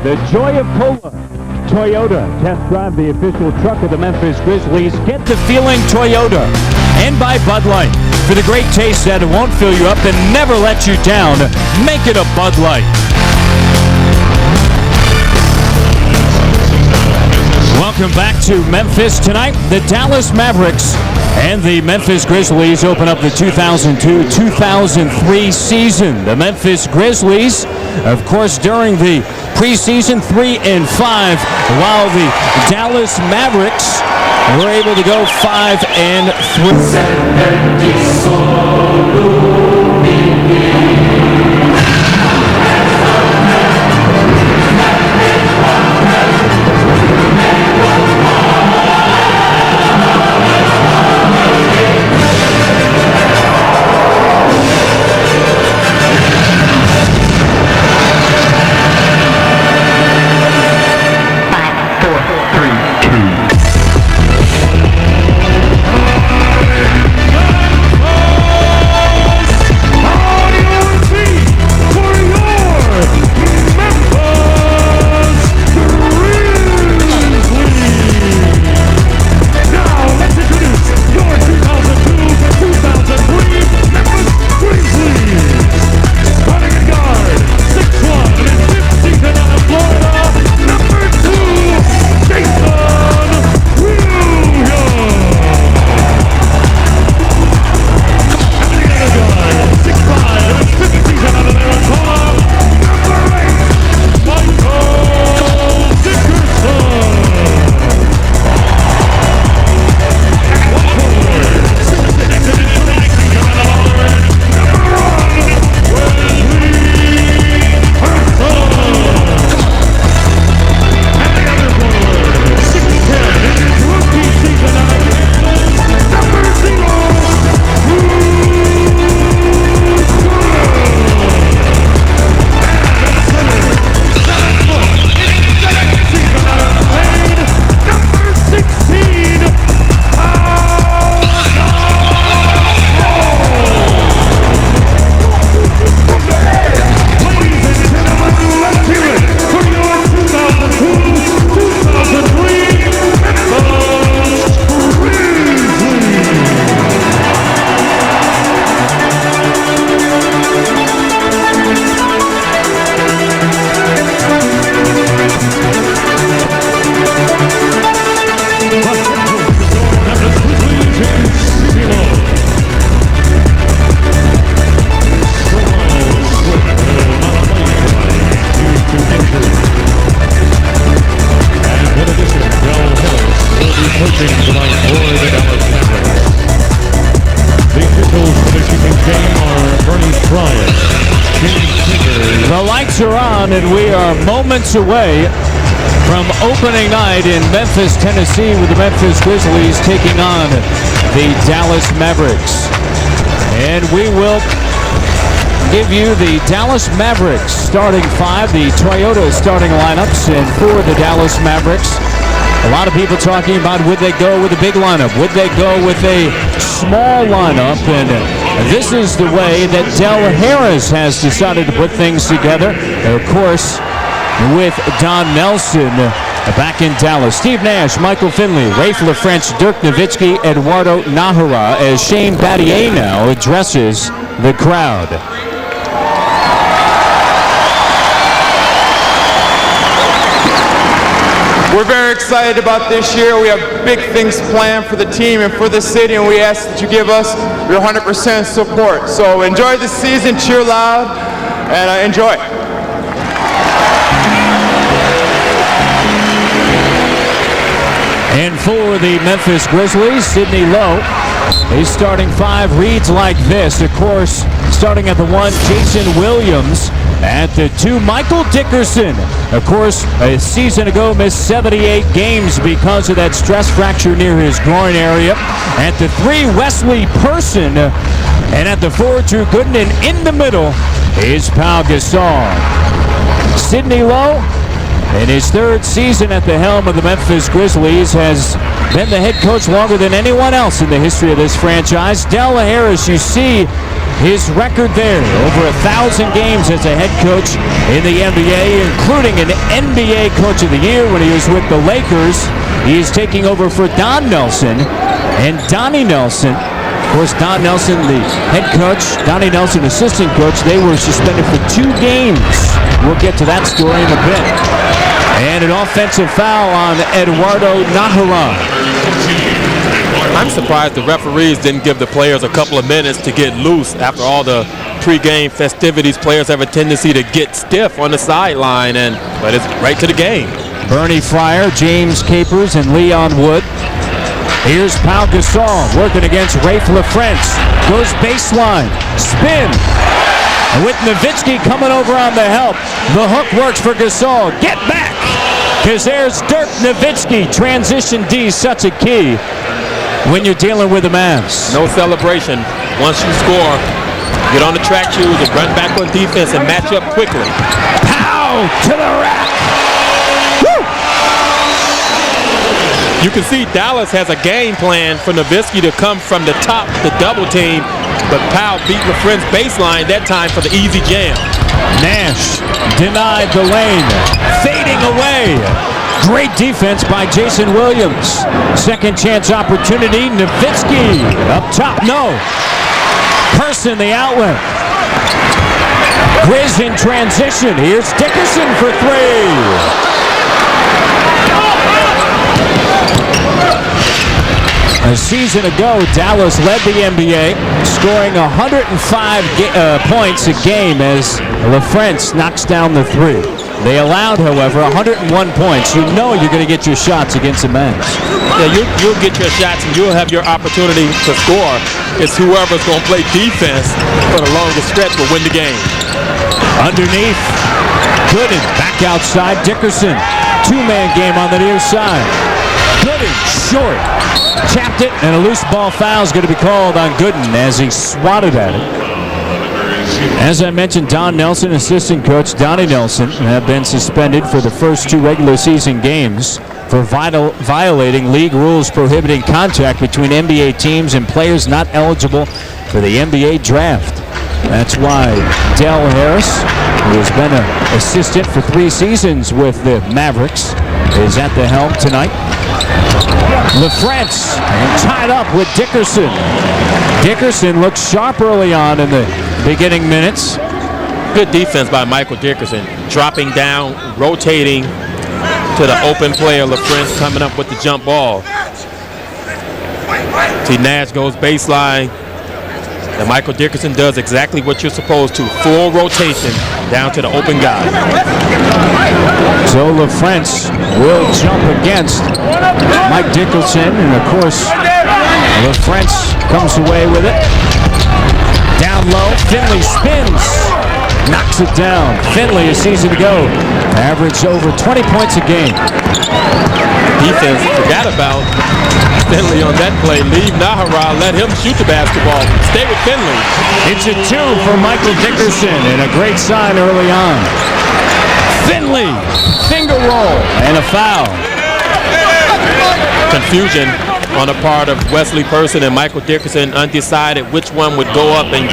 The joy of cola. Toyota. Test drive the official truck of the Memphis Grizzlies. Get the feeling Toyota. And by Bud Light. For the great taste that it won't fill you up and never let you down, make it a Bud Light. Welcome back to Memphis tonight. The Dallas Mavericks and the Memphis Grizzlies open up the 2002-2003 season. The Memphis Grizzlies, of course, during the preseason 3-5, while the Dallas Mavericks were able to go 5-3. The lights are on and we are moments away from opening night in Memphis, Tennessee, with the Memphis Grizzlies taking on the Dallas Mavericks. And we will give you the Dallas Mavericks starting five, the Toyota starting lineups, and for the Dallas Mavericks, a lot of people talking about would they go with a big lineup, would they go with a small lineup, and this is the way that Del Harris has decided to put things together, of course, with Don Nelson back in Dallas. Steve Nash, Michael Finley, Rafe LaFrance, Dirk Nowitzki, Eduardo Nahara, as Shane Battier now addresses the crowd. We're very excited about this year. We have big things planned for the team and for the city, and we ask that you give us your 100% support. So enjoy the season, cheer loud, and enjoy. And for the Memphis Grizzlies, Sidney Lowe, his starting five reads like this. Of course, starting at the one, Jason Williams. At the two, Michael Dickerson. Of course, a season ago missed 78 games because of that stress fracture near his groin area. At the three, Wesley Person. And at the four, Drew Gooden. And in the middle is Pau Gasol. Sidney Lowe, In his third season at the helm of the Memphis Grizzlies, has been the head coach longer than anyone else in the history of this franchise. Del Harris, you see his record there, over 1,000 games as a head coach in the NBA, including an NBA Coach of the Year when he was with the Lakers. He is taking over for Don Nelson, and Donnie Nelson, of course, Don Nelson, the head coach, Donnie Nelson, assistant coach, they were suspended for 2 games. We'll get to that story in a bit. And an offensive foul on Eduardo Naharan. I'm surprised the referees didn't give the players a couple of minutes to get loose after all the pregame festivities. Players have a tendency to get stiff on the sideline, but it's right to the game. Bernie Fryer, James Capers, and Leon Wood. Here's Pau Gasol working against Rafe LaFrentz. Goes baseline, spin. And with Nowitzki coming over on the help, the hook works for Gasol. Get back, because there's Dirk Nowitzki. Transition D, such a key when you're dealing with the Mavs. No celebration. Once you score, get on the track shoes and run back on defense and match up quickly. Pow to the rack. Woo! You can see Dallas has a game plan for Nowitzki to come from the top, the double team, but Powell beat LaFrentz baseline that time for the easy jam. Nash denied the lane, fading away. Great defense by Jason Williams. Second chance opportunity, Nowitzki up top, no. Person the outlet. Grizz in transition, here's Dickerson for 3. A season ago, Dallas led the NBA, scoring 105 points a game as LaFrentz knocks down the 3. They allowed, however, 101 points. You know you're going to get your shots against the Mavs. Yeah, you'll get your shots and you'll have your opportunity to score. It's whoever's going to play defense for the longest stretch will win the game. Underneath, Gooden back outside, Dickerson. 2-man game on the near side. Gooden short. Chapped it, and a loose ball foul is going to be called on Gooden as he swatted at it. As I mentioned, Don Nelson, assistant coach Donnie Nelson, have been suspended for the first 2 regular season games for violating league rules prohibiting contact between NBA teams and players not eligible for the NBA draft. That's why Del Harris, who has been an assistant for 3 seasons with the Mavericks, is at the helm tonight. LaFrentz tied up with Dickerson. Dickerson looked sharp early on in the beginning minutes. Good defense by Michael Dickerson. Dropping down, rotating to the open player. LaFrentz coming up with the jump ball. See, Nash goes baseline. And Michael Dickerson does exactly what you're supposed to. Full rotation down to the open guy. So LaFrentz will jump against Mike Dickerson, and of course LaFrentz comes away with it. Down low, Finley spins, knocks it down. Finley, a season ago, averaged over 20 points a game. Defense forgot about Finley on that play. Leave Naharan, let him shoot the basketball. Stay with Finley. It's a 2 for Michael Dickerson, and a great sign early on. Finley, finger roll, and a foul. Confusion on the part of Wesley Person and Michael Dickerson, undecided which one would go up and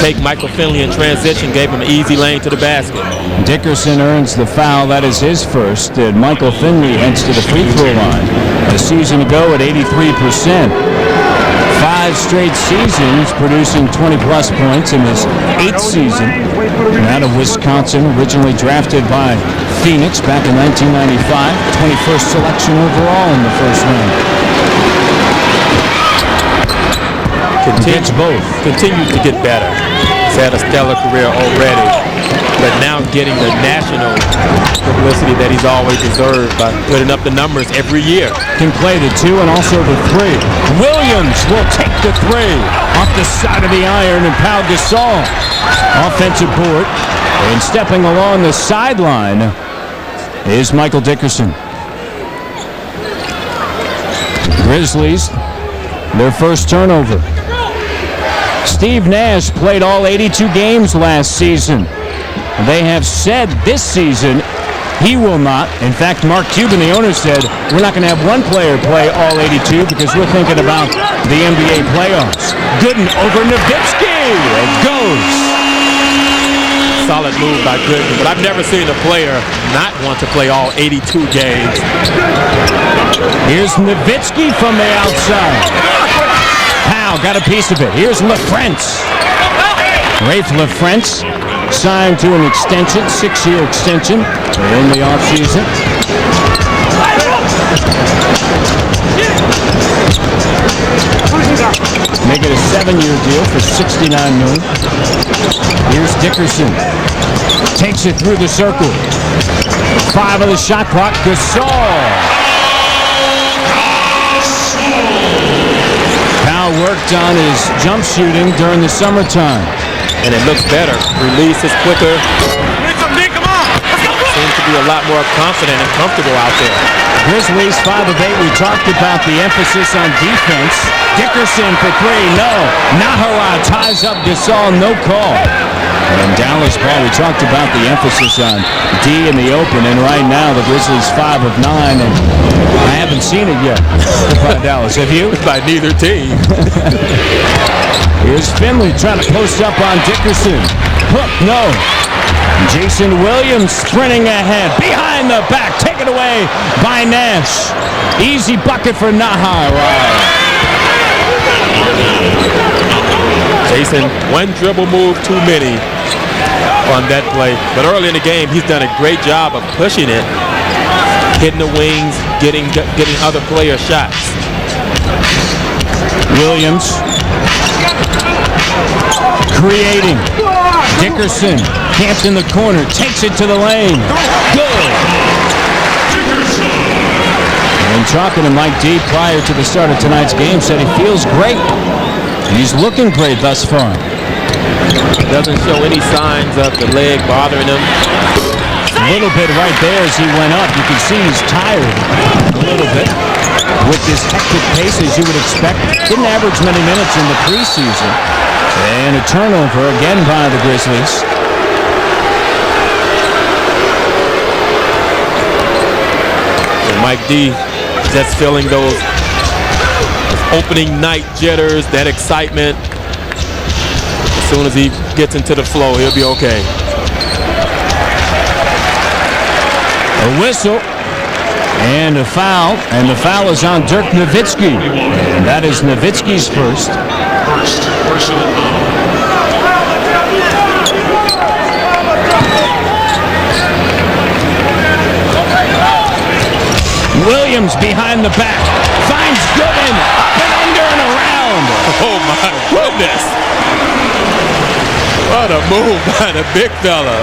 take Michael Finley in transition, gave him an easy lane to the basket. Dickerson earns the foul, that is his first, and Michael Finley heads to the free throw line. A season ago at 83%. 5 straight seasons producing 20-plus points in his 8th season. Out of Wisconsin, originally drafted by Phoenix back in 1995, 21st selection overall in the first round. Continues to get better. He's had a stellar career already, but now getting the national publicity that he's always deserved by putting up the numbers every year. Can play the 2 and also the 3. Williams will take the 3 off the side of the iron, and Pau Gasol offensive board. And stepping along the sideline is Michael Dickerson. Grizzlies, their first turnover. Steve Nash played all 82 games last season. They have said this season He will not. In fact, Mark Cuban, the owner, said, we're not going to have one player play all 82 because we're thinking about the NBA playoffs. Gooden over Nowitzki. It goes. Solid move by Gooden, but I've never seen a player not want to play all 82 games. Here's Nowitzki from the outside. Powell got a piece of it. Here's LaFrentz. Rafe LaFrentz signed to an extension, 6-year extension in the offseason. Make it a 7-year deal for $69 million. Here's Dickerson. Takes it through the circle. 5 of the shot clock. Gasol. Powell worked on his jump shooting during the summertime. And it looks better. Release is quicker. Seems to be a lot more confident and comfortable out there. Grizzlies 5 of 8. We talked about the emphasis on defense. Dickerson for 3. No. Nahara ties up Gasol. No call. And Dallas ball, we talked about the emphasis on D in the open. And right now, the Grizzlies 5 of 9. And I haven't seen it yet by Dallas. Have you? By neither team. Here's Finley trying to post up on Dickerson. Hook, no. Jason Williams sprinting ahead. Behind the back. Taken away by Nash. Easy bucket for Nahara. Jason, one dribble move too many on that play. But early in the game, he's done a great job of pushing it, hitting the wings, getting other players shots. Williams creating. Dickerson camped in the corner, takes it to the lane. Good. And talking to Mike D prior to the start of tonight's game, said he feels great. He's looking great thus far. Doesn't show any signs of the leg bothering him. A little bit right there as he went up. You can see he's tired a little bit with this hectic pace as you would expect. Didn't average many minutes in the preseason. And a turnover again by the Grizzlies. And Mike D just feeling those opening night jitters, that excitement. As soon as he gets into the flow, he'll be okay. A whistle and a foul, and the foul is on Dirk Nowitzki. And that is Nowitzki's first. Williams behind the back, finds Gooden, up and under and around. Oh my goodness. What a move by the big fella.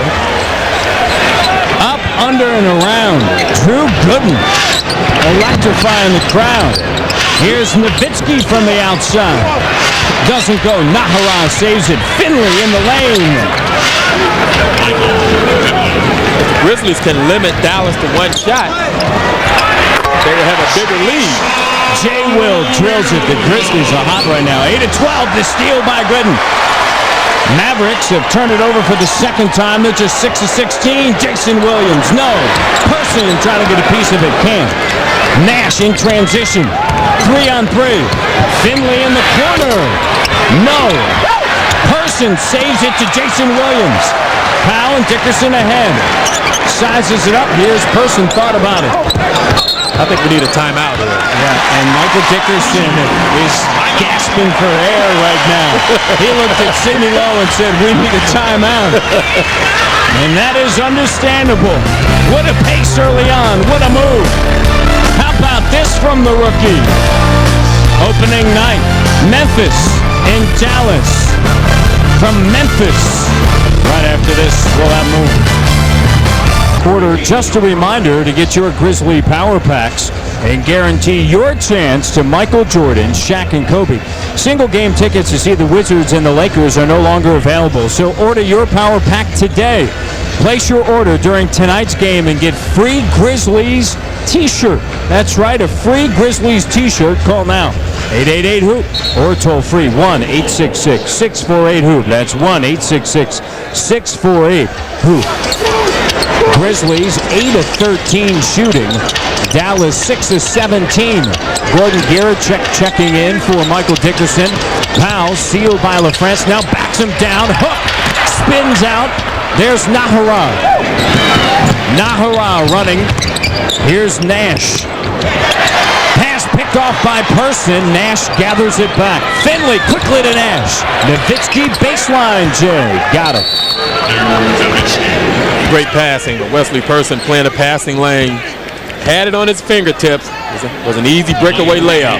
Up, under, and around. Drew Gooden electrifying the crowd. Here's Nowitzki from the outside. Doesn't go. Nahara saves it. Finley in the lane. Grizzlies can limit Dallas to one shot. They will have a bigger lead. Jay Will drills it. The Grizzlies are hot right now. 8-12. The steal by Gooden. Mavericks have turned it over for the second time. They're just 6-16. Jason Williams, no. Person trying to get a piece of it, can't. Nash in transition. 3-on-3. Finley in the corner. No. Person saves it to Jason Williams. Powell and Dickerson ahead. Sizes it up. Here's Person. Thought about it. I think we need a timeout here. Yeah, and Michael Dickerson is gasping for air right now. He looked at Sidney Lowe and said, we need a timeout. And that is understandable. What a pace early on. What a move. How about this from the rookie? Opening night, Memphis and Dallas. From Memphis. Right after this, we'll have more. Quarter, just a reminder to get your Grizzly Power Packs and guarantee your chance to Michael Jordan, Shaq, and Kobe. Single game tickets to see the Wizards and the Lakers are no longer available, so order your Power Pack today. Place your order during tonight's game and get free Grizzlies t-shirt. That's right, a free Grizzlies t-shirt. Call now, 888-HOOP, or toll free 1-866-648-HOOP. That's 1-866-648-HOOP. Grizzlies 8 of 13 shooting. Dallas 6 of 17. Gordon Garachek checking in for Michael Dickerson. Powell sealed by LaFrance. Now backs him down. Hook spins out. There's Nahara. Nahara running. Here's Nash. Pass picked off by Person. Nash gathers it back. Finley quickly to Nash. Nowitzki baseline. Jay got it. Great passing, but Wesley Person playing a passing lane. Had it on his fingertips. Was an easy breakaway layup.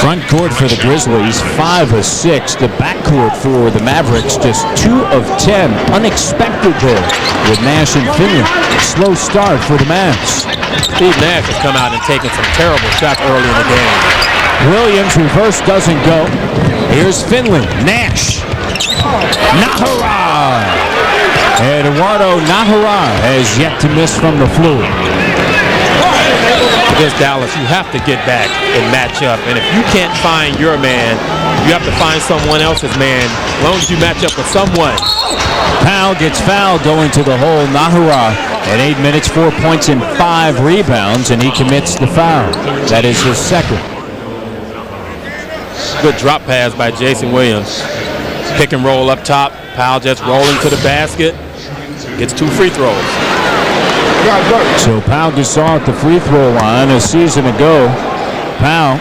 Front court for the Grizzlies, 5 of 6. The backcourt for the Mavericks, just 2 of 10. Unexpected there with Nash and Finley. Slow start for the Mavs. Steve Nash has come out and taken some terrible shots early in the game. Williams reverse doesn't go. Here's Finley. Nash. Nahara. Eduardo Nahara has yet to miss from the floor. Against Dallas, you have to get back and match up. And if you can't find your man, you have to find someone else's man. As long as you match up with someone. Powell gets fouled going to the hole. Nahara at 8 minutes, 4 points and 5 rebounds, and he commits the foul. That is his second. Good drop pass by Jason Williams. Pick and roll up top. Powell just rolling to the basket. Gets 2 free throws. So Pau Gasol at the free throw line a season ago. Pau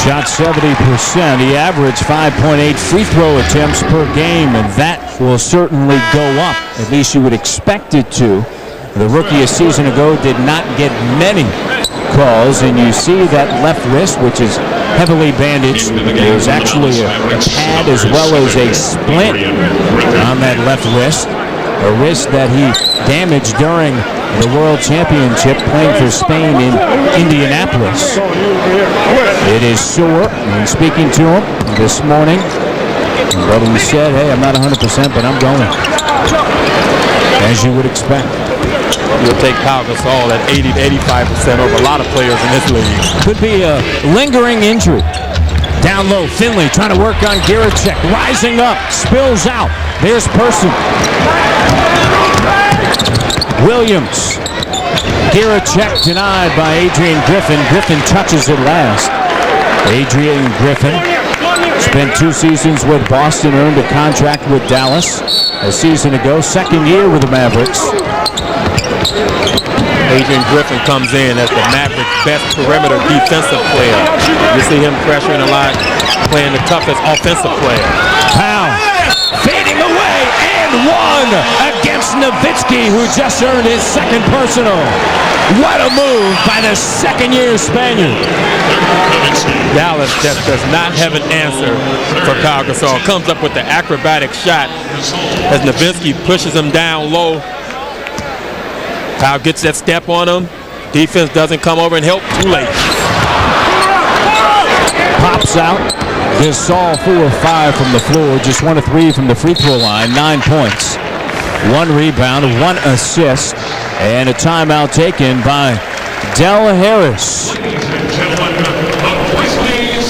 shot 70%. He averaged 5.8 free throw attempts per game, and that will certainly go up. At least you would expect it to. The rookie a season ago did not get many calls, and you see that left wrist, which is heavily bandaged. There's actually a pad as well as a splint on that left wrist. A wrist that he damaged during the World Championship playing for Spain in Indianapolis. It is sore. And speaking to him this morning, but he said, hey, I'm not 100%, but I'm going. As you would expect. You'll take Pau Gasol at 80 to 85% over a lot of players in this league. Could be a lingering injury. Down low, Finley trying to work on Garachek. Rising up, spills out. There's Person. Williams. Garachek denied by Adrian Griffin. Griffin touches it last. Adrian Griffin spent 2 seasons with Boston, earned a contract with Dallas a season ago. Second year with the Mavericks. Adrian Griffin comes in as the Mavericks' best perimeter defensive player. You see him pressuring a lot, playing the toughest offensive player. Powell fading away and one against Nowitzki, who just earned his second personal. What a move by the second-year Spaniard. Dallas just does not have an answer for Pau Gasol. Comes up with the acrobatic shot as Nowitzki pushes him down low. Powell gets that step on him. Defense doesn't come over and help. Too late. Pops out. Gasol 4 of 5 from the floor. Just 1 of 3 from the free throw line. 9 points. 1 rebound, 1 assist, and a timeout taken by Del Harris.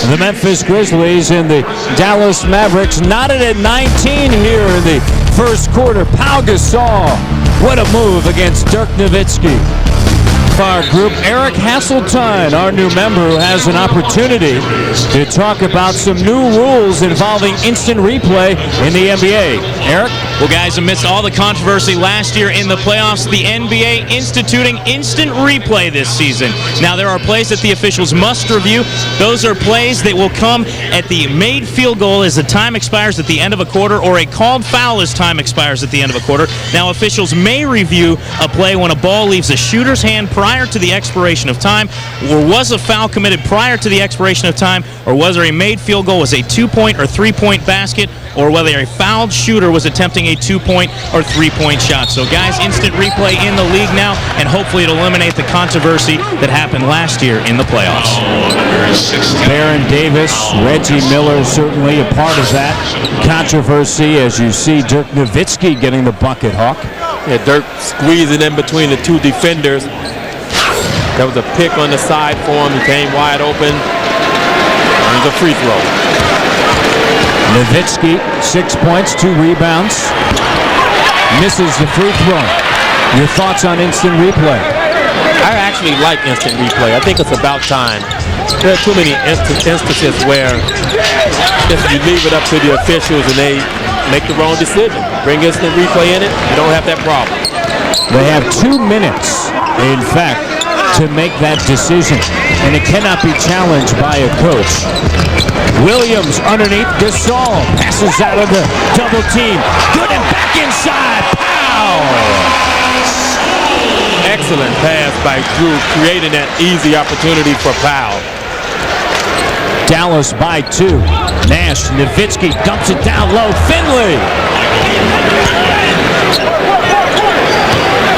The Memphis Grizzlies and the Dallas Mavericks knotted at 19 here in the first quarter. Pau Gasol. What a move against Dirk Nowitzki. Our group, Eric Hasseltine, our new member, who has an opportunity to talk about some new rules involving instant replay in the NBA. Eric? Well, guys, amidst all the controversy last year in the playoffs, the NBA instituting instant replay this season. Now, there are plays that the officials must review. Those are plays that will come at the made field goal as the time expires at the end of a quarter, or a called foul as time expires at the end of a quarter. Now, officials may review a play when a ball leaves a shooter's hand prior to the expiration of time, or was a foul committed prior to the expiration of time, or was there a made field goal was a 2-point or 3-point basket, or whether a fouled shooter was attempting a 2-point or 3-point shot. So, guys, instant replay in the league now, and hopefully it'll eliminate the controversy that happened last year in the playoffs. Baron Davis, Reggie Miller, certainly a part of that controversy, as you see Dirk Nowitzki getting the bucket, Hawk. Yeah, Dirk squeezing in between the 2 defenders. That was a pick on the side for him. He came wide open. There's a free throw. Nowitzki, 6 points, 2 rebounds. misses the free throw. Your thoughts on instant replay? I actually like instant replay. I think it's about time. There are too many instances where if you leave it up to the officials and they make the wrong decision, bring instant replay in it, you don't have that problem. They have 2 minutes, in fact, to make that decision, and it cannot be challenged by a coach. Williams underneath Gasol, passes out of the double team. Good and back inside. Pow! Excellent pass by Drew, creating that easy opportunity for Powell. Dallas by 2. Nash, Nowitzki dumps it down low. Finley!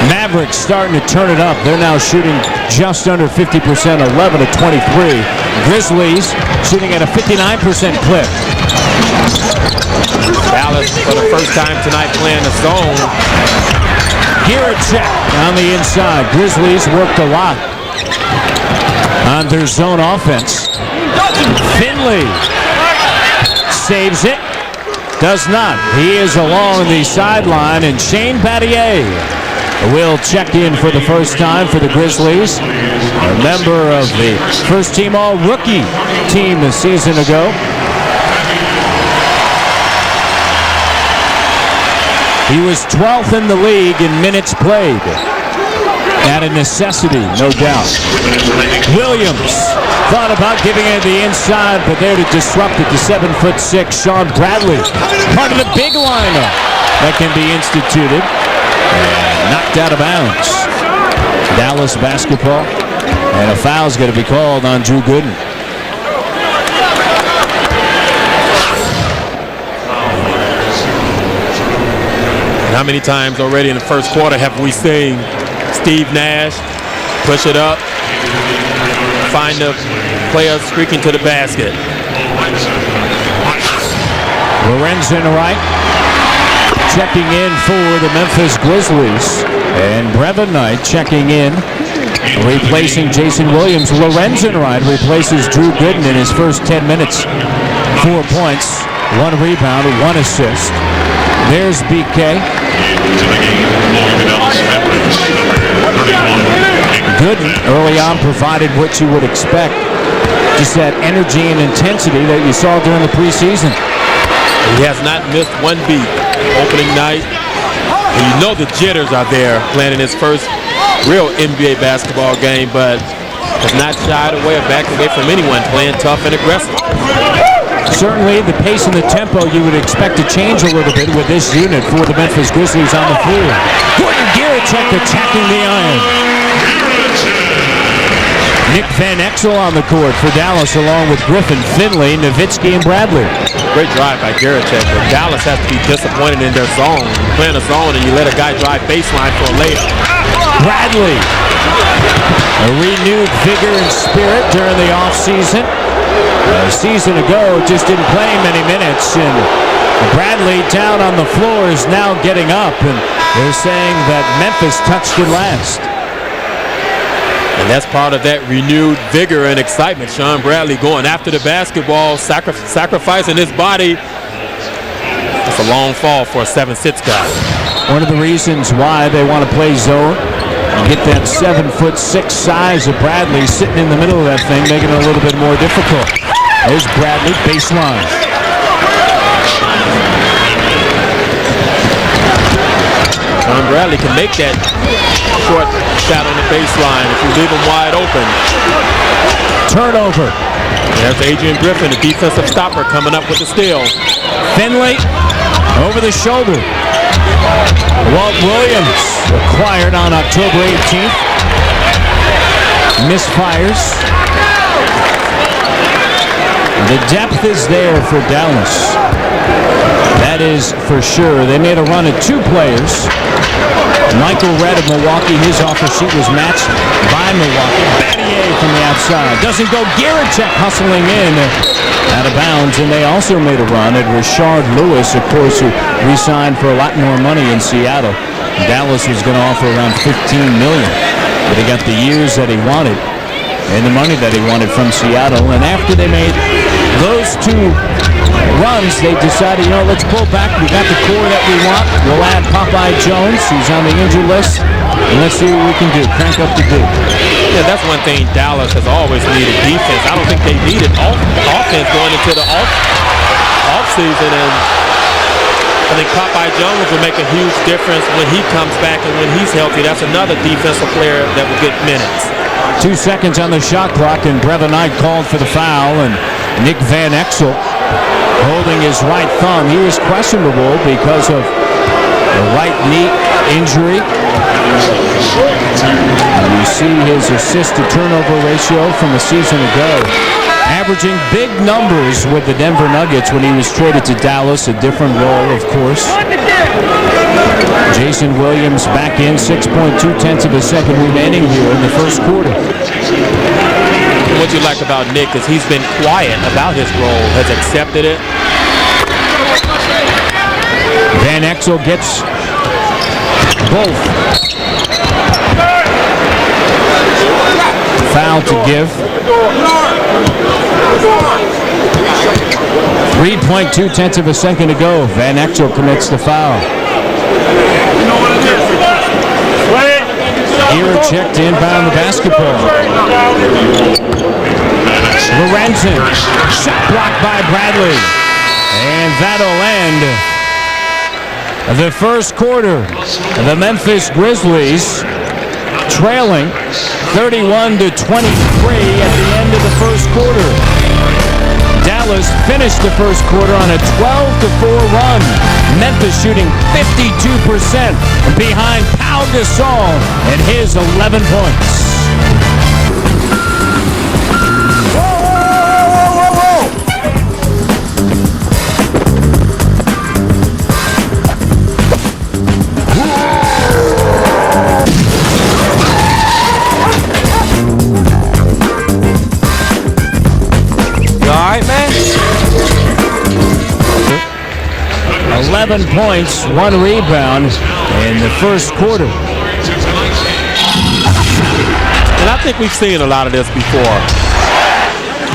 Mavericks starting to turn it up. They're now shooting just under 50%, 11 of 23. Grizzlies shooting at a 59% clip. Dallas, for the first time tonight, playing the zone. Giracek on the inside. Grizzlies worked a lot on their zone offense. Finley saves it. Does not. He is along the sideline, and Shane Battier will check in for the first time for the Grizzlies. A member of the first-team all-rookie team a season ago. He was 12th in the league in minutes played. At a necessity, no doubt. Williams thought about giving it the inside, but there to disrupt it, the 7'6" Sean Bradley. Part of the big lineup that can be instituted. And knocked out of bounds. Dallas basketball. And a foul's going to be called on Drew Gooden. How many times already in the first quarter have we seen Steve Nash push it up, find the player streaking to the basket? Lorenzen Wright checking in for the Memphis Grizzlies. And Brevin Knight checking in, replacing Jason Williams. Lorenzen Wright replaces Drew Gooden in his first 10 minutes. 4 points, 1 rebound, 1 assist. There's BK. Gooden early on provided what you would expect. Just that energy and intensity that you saw during the preseason. He has not missed one beat opening night. And you know the jitters are there playing in his first real NBA basketball game, but has not shied away or backed away from anyone, playing tough and aggressive. Certainly the pace and the tempo you would expect to change a little bit with this unit for the Memphis Grizzlies on the floor. Gordon Giracek attacking the iron. Nick Van Exel on the court for Dallas along with Griffin, Finley, Nowitzki, and Bradley. Great drive by Giracek, but Dallas has to be disappointed in their zone. You're playing a zone and you let a guy drive baseline for a layup. Bradley. A renewed vigor and spirit during the offseason. A season ago, just didn't play many minutes, and Bradley down on the floor is now getting up, and they're saying that Memphis touched it last. And that's part of that renewed vigor and excitement. Sean Bradley going after the basketball, sacrificing his body. It's a long fall for a 7'6" guy. One of the reasons why they want to play zone, get that 7'6" size of Bradley sitting in the middle of that thing, making it a little bit more difficult. There's Bradley, baseline. Sean Bradley can make that short shot on the baseline if you leave him wide open. Turnover. There's Adrian Griffin, the defensive stopper, coming up with the steal. Finley over the shoulder. Walt Williams acquired on October 18th. Misfires. The depth is there for Dallas. That is for sure. They made a run at 2 players. Michael Redd of Milwaukee, his offer sheet was matched by Milwaukee. Battier from the outside. Doesn't go. Giracek hustling in out of bounds. And they also made a run at Rashard Lewis, of course, who re-signed for a lot more money in Seattle. Dallas was going to offer around $15 million. But he got the years that he wanted and the money that he wanted from Seattle. And after they made those 2 runs, they decided, let's pull back. We got the core that we want. We'll add Popeye Jones, who's on the injured list, and let's see what we can do. Crank up the boot. Yeah, that's one thing Dallas has always needed, defense. I don't think they needed offense going into the off-season, and I think Popeye Jones will make a huge difference when he comes back and when he's healthy. That's another defensive player that will get minutes. 2 seconds on the shot clock, and Brevin Knight called for the foul, and Nick Van Exel holding his right thumb. He was questionable because of the right knee injury. You see his assist-to-turnover ratio from a season ago, averaging big numbers with the Denver Nuggets when he was traded to Dallas, a different role, of course. Jason Williams back in, 6.2 of a second remaining here in the first quarter. What you like about Nick is he's been quiet about his role, has accepted it. Van Exel gets both. Foul to give. 3.2 of a second to go. Van Exel commits the foul. Here checked inbound the basketball. Lorenzen, shot blocked by Bradley. And that'll end the first quarter. The Memphis Grizzlies trailing 31-23 at the end of the first quarter. Dallas finished the first quarter on a 12-4 run. Memphis shooting 52% behind Pau Gasol and his 11 points. All right, man. 11 points, 1 rebound in the first quarter. And I think we've seen a lot of this before.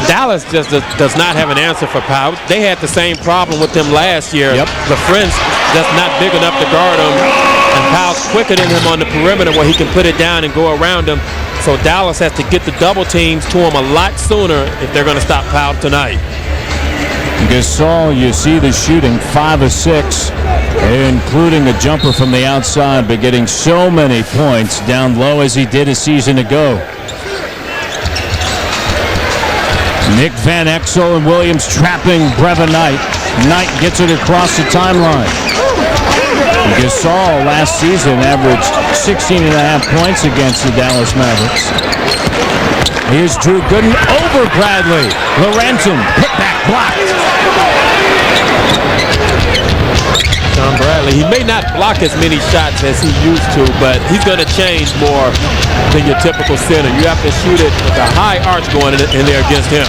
Dallas just does not have an answer for Pau. They had the same problem with him last year. Yep. LaFrentz just not big enough to guard him, and Pau's quicker than him on the perimeter where he can put it down and go around him. So Dallas has to get the double teams to him a lot sooner if they're going to stop Pau tonight. Gasol, you see the shooting, 5 of 6, including a jumper from the outside, but getting so many points down low as he did a season ago. Nick Van Exel and Williams trapping Brevin Knight. Knight gets it across the timeline. Gasol last season averaged 16.5 points against the Dallas Mavericks. Here's Drew Gooden over Bradley. Lorenzen, put back blocked. John Bradley, he may not block as many shots as he used to, but he's going to change more than your typical center. You have to shoot it with a high arch going in there against him.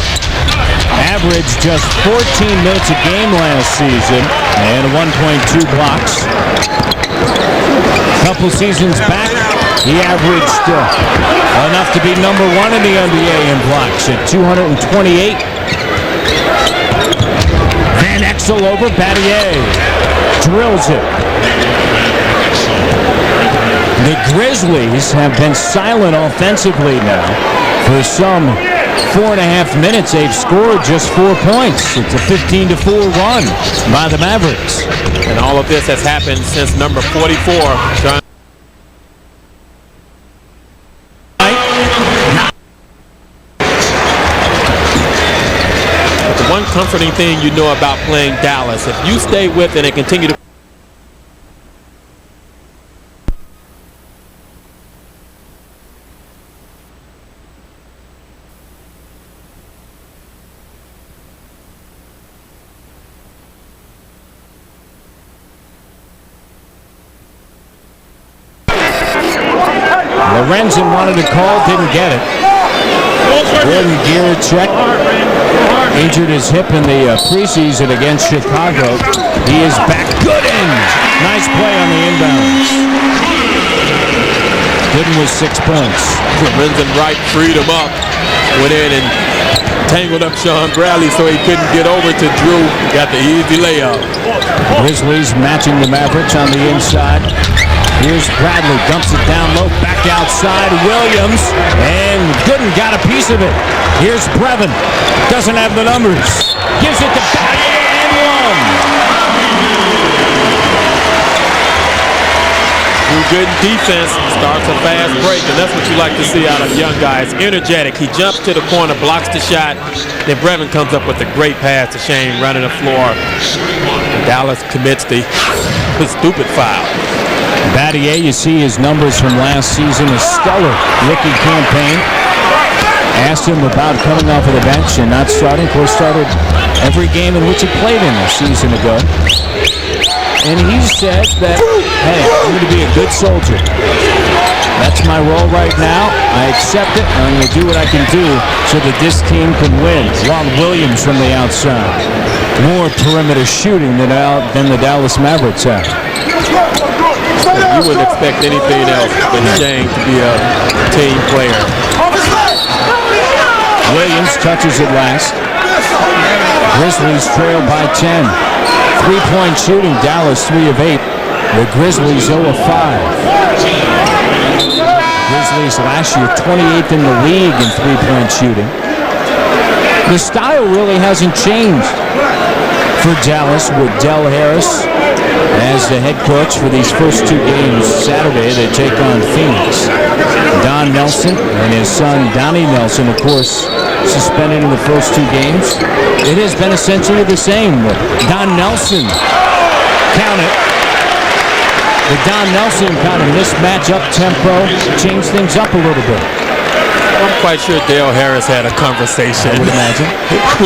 Averaged just 14 minutes a game last season and 1.2 blocks. Couple seasons back, he averaged enough to be number 1 in the NBA in blocks at 228. Van Exel over Battier. Drills it. The Grizzlies have been silent offensively now. For some 4.5 minutes, they've scored just 4 points. It's a 15-4 run by the Mavericks. And all of this has happened since number 44, John. But the one comforting thing you know about playing Dallas, if you stay with it and continue to Lorenzen wanted a call, didn't get it. Gordon Gierczek injured his hip in the preseason against Chicago. He is back. Gooden! Nice play on the inbounds. Gooden with 6 points. Lorenzen right freed him up. Went in and tangled up Sean Bradley so he couldn't get over to Drew. Got the easy layup. Grizzlies matching the Mavericks on the inside. Here's Bradley, dumps it down low, back outside, Williams, and Gooden got a piece of it. Here's Brevin, doesn't have the numbers, gives it to Battier and one. Good defense, starts a fast break, and that's what you like to see out of young guys. Energetic. He jumps to the corner, blocks the shot. Then Brevin comes up with a great pass to Shane running the floor. Dallas commits the stupid foul. Battier, you see his numbers from last season, a stellar rookie campaign. Asked him about coming off of the bench and not starting. Of course, started every game in which he played in a season ago. And he said that, hey, I'm going to be a good soldier. That's my role right now. I accept it, and I'm going to do what I can do so that this team can win. Ron Williams from the outside. More perimeter shooting than the Dallas Mavericks have. You wouldn't expect anything else than Shane to be a team player. Williams touches it last. Grizzlies trail by 10. Three-point shooting, Dallas 3 of 8. The Grizzlies 0 of 5. Grizzlies last year 28th in the league in three-point shooting. The style really hasn't changed for Dallas with Del Harris as the head coach for these first two games. Saturday they take on Phoenix. Don Nelson and his son Donnie Nelson, of course, suspended in the first two games. It has been essentially the same. Don Nelson, count it. The Don Nelson kind of mismatch up tempo, change things up a little bit. I'm quite sure Dale Harris had a conversation, I would imagine,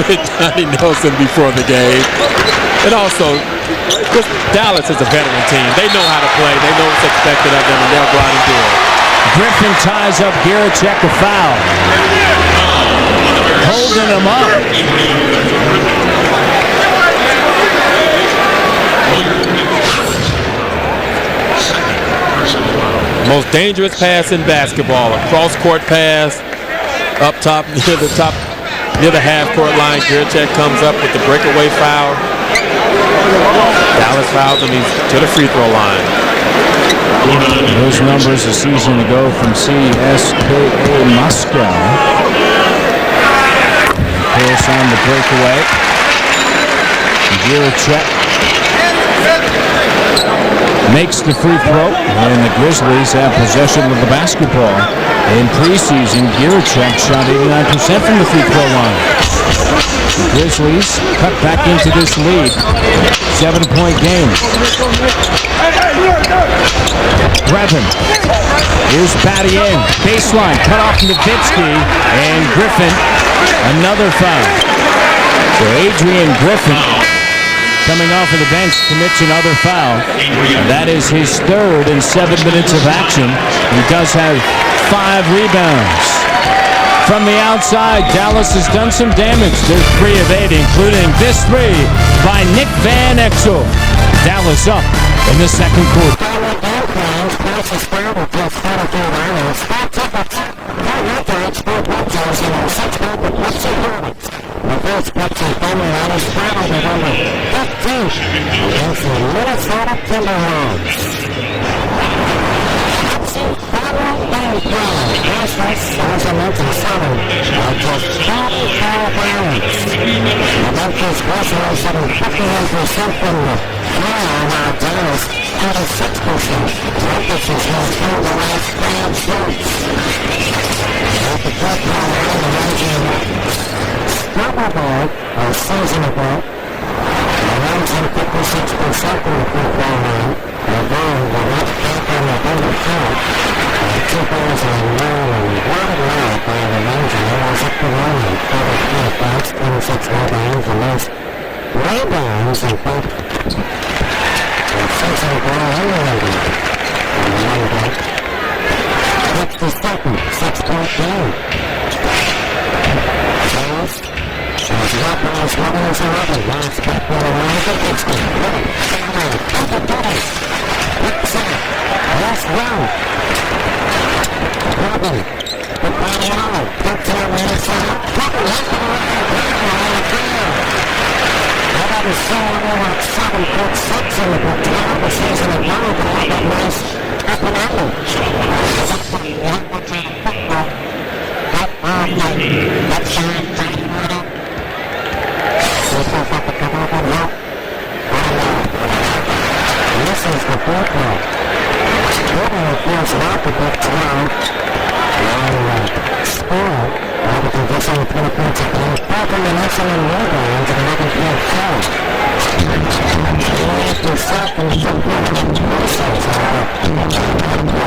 with Donnie Nelson before the game. And also, Dallas is a veteran team. They know how to play. They know what's expected of them, and they'll go out and do it. Griffin ties up Garicek, a foul. Holding him up. Most dangerous pass in basketball, a cross-court pass up top near the half-court line. Garicek comes up with the breakaway foul. Dallas fouls him, he's to the free throw line. Those numbers a season ago from CSKA Moscow. Pass on the breakaway. Garicek makes the free throw, and the Grizzlies have possession of the basketball. In preseason, Garicek shot 89% from the free throw line. The Grizzlies cut back into this lead. 7-point game. Brevin. Here's Battier. Baseline. Cut off Nowitzki. And Griffin. Another foul. So Adrian Griffin, coming off of the bench, commits another foul. That is his third in 7 minutes of action. He does have 5 rebounds. From the outside, Dallas has done some damage. They're 3 of 8, including this 3 by Nick Van Exel. Dallas up in the second quarter. Memphis Grizzlies having 51% from the floor, while Dallas had a 6%. Memphis has maintained the last 5 starts. At the top of the line, the Rangers probably a season ago. The Rangers 56% from the free throw line. Again, the left back on the bottom court. 2009 and one night by the Rangers was up the line. 33 points, 26 rebounds, the most rebounds in both the season ball and the rebound. And the one back. 62nd, 6-point game. Charles has not lost 1-11. Last back for the Rangers. Last round. Robin, the body out, put to the inside, is showing over at 7.6 in the Big 12. The season is going to have that nice up and under. That's what you want to try to football. That's fine. Defense have to come up and help. This is the Big 12. It feels like the Big 12. Score. The position of 20 points at the back in the national rebounds and 11.4. After second, some people in the process are at the Big 12.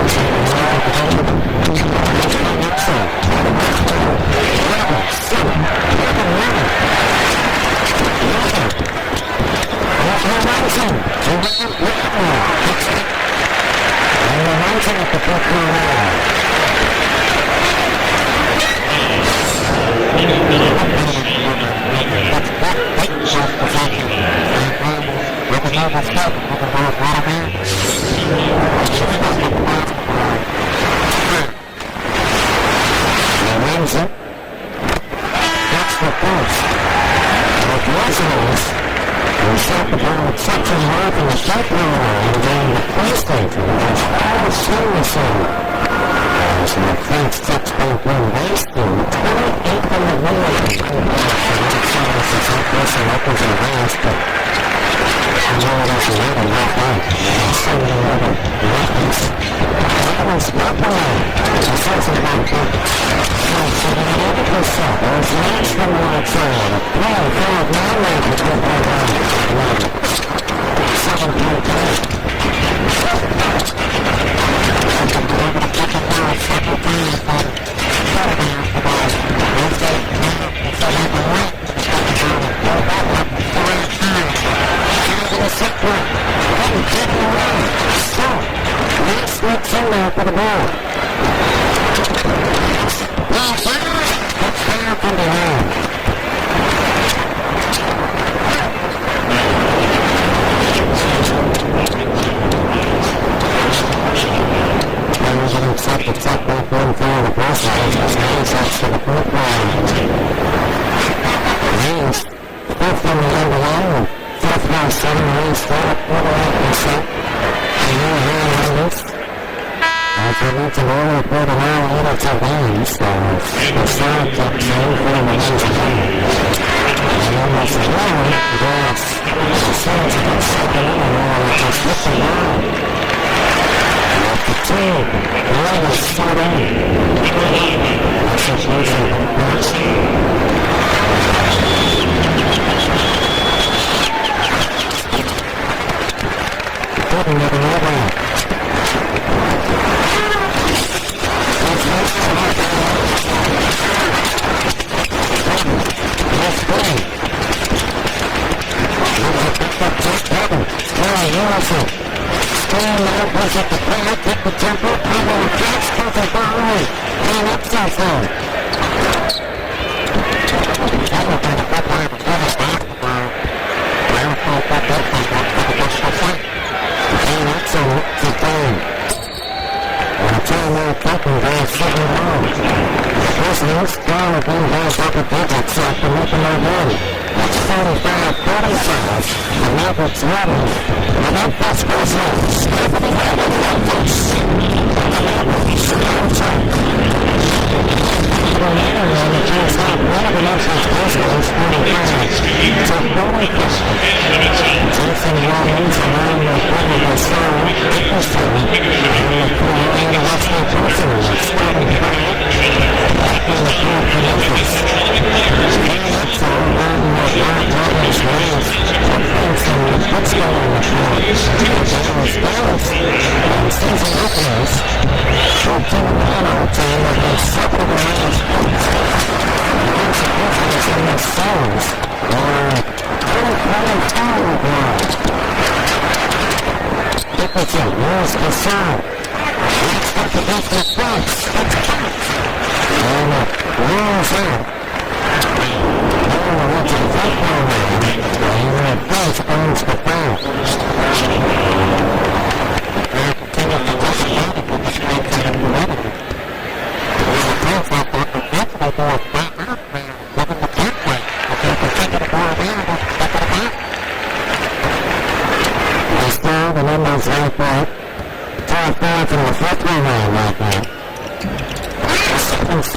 The Mavericks ready. The Memphis Grizzlies.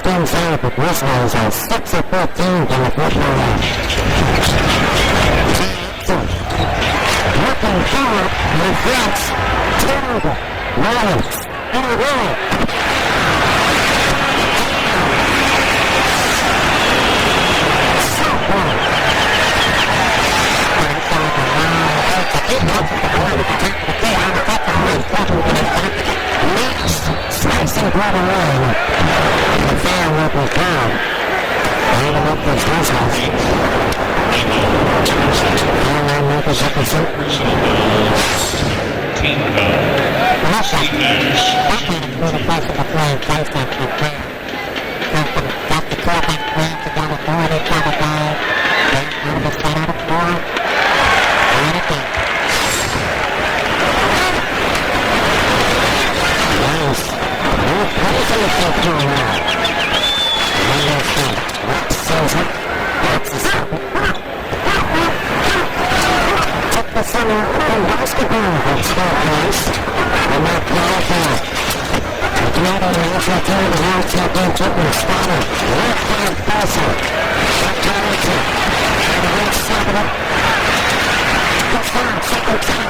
spins out. The Grizzlies are 6 of 14 in the first round. Looking forward, reflects, turnover, Mavericks, in a row. Slicing right away. The fair work was down. And the Memphis Grizzlies. And Memphis up the suit. Team foul. Steve Nash. That kind of threw the place of the play. Place that to play. Got the quarterback play to got a door. They got a guy. Out of the spot out of the door. And it did. Nice. What is it for doing now? What says it? That's a second. Took the summer in basketball from Scott Place. And not qualified. The Canadian national team is now championship and started. Left-hand passer. Johnson. And the right side of it. Goes down, second time.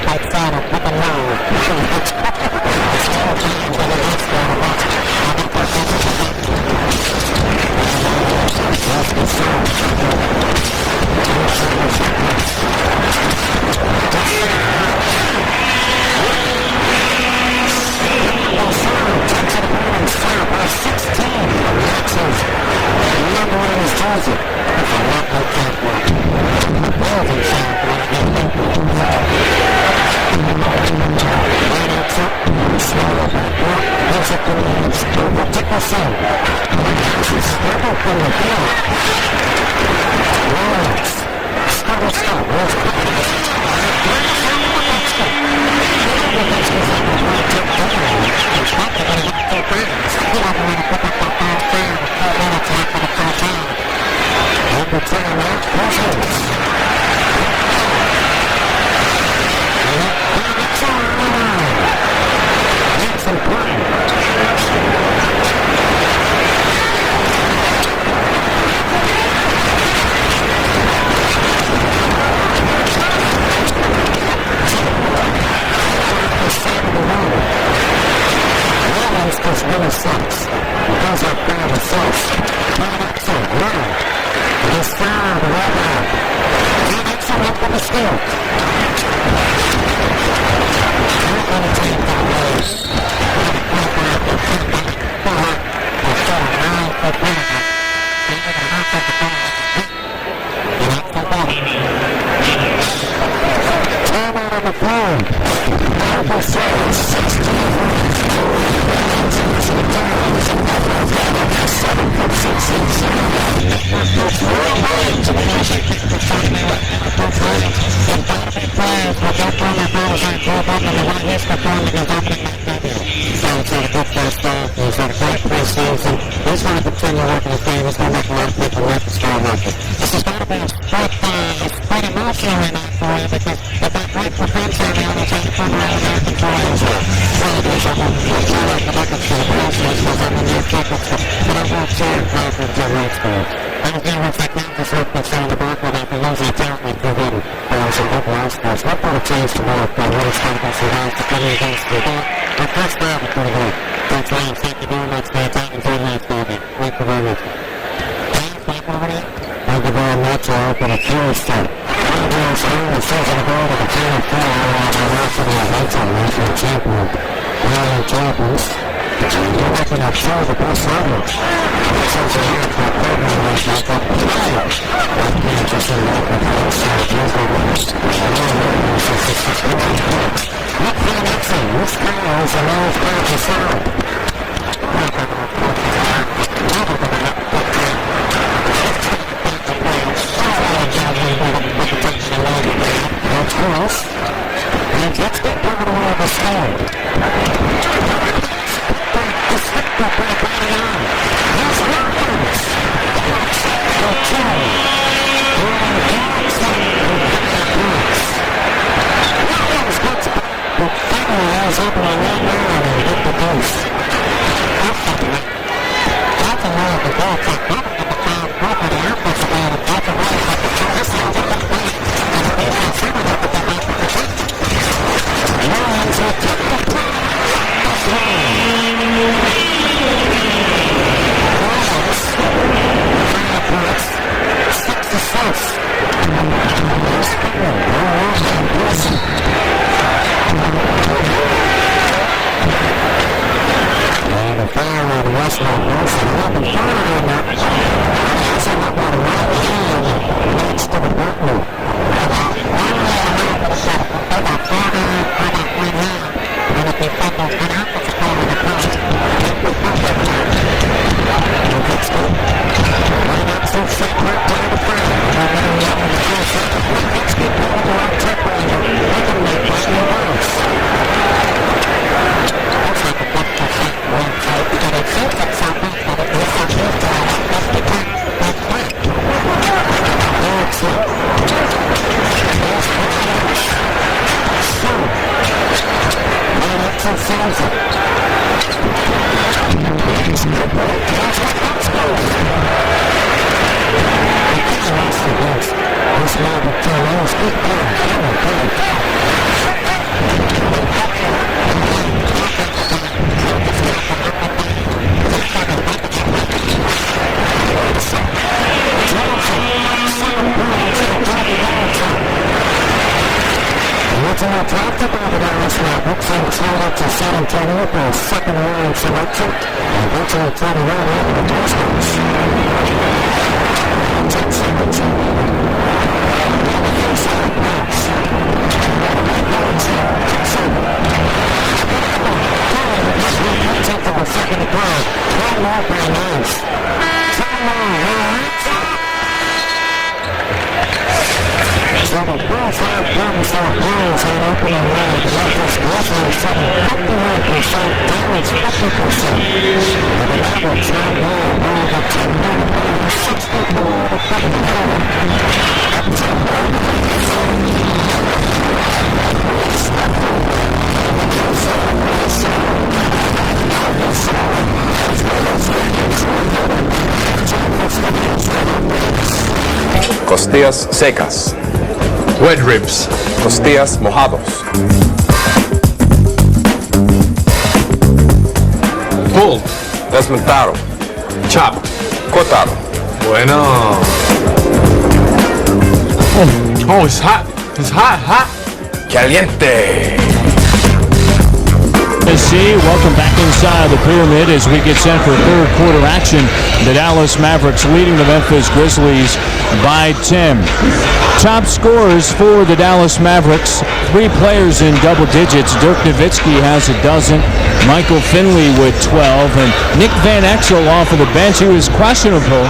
Defense. Second to goal. Memphis on opening night. Memphis Grizzlies setting 51%, Mavericks 50%. The Mavericks not more over 10 minutes, 64 to 50. Costillas secas. Wet ribs. Costillas mojados. Pulled. Desmentado. Chopped. Cortado. Bueno. Oh, it's hot. It's hot, hot. Caliente. Tennessee, welcome back inside the pyramid as we get set for third quarter action. The Dallas Mavericks leading the Memphis Grizzlies by 10. Top scorers for the Dallas Mavericks, 3 players in double digits. Dirk Nowitzki has a dozen, Michael Finley with 12, and Nick Van Exel off of the bench. He was questionable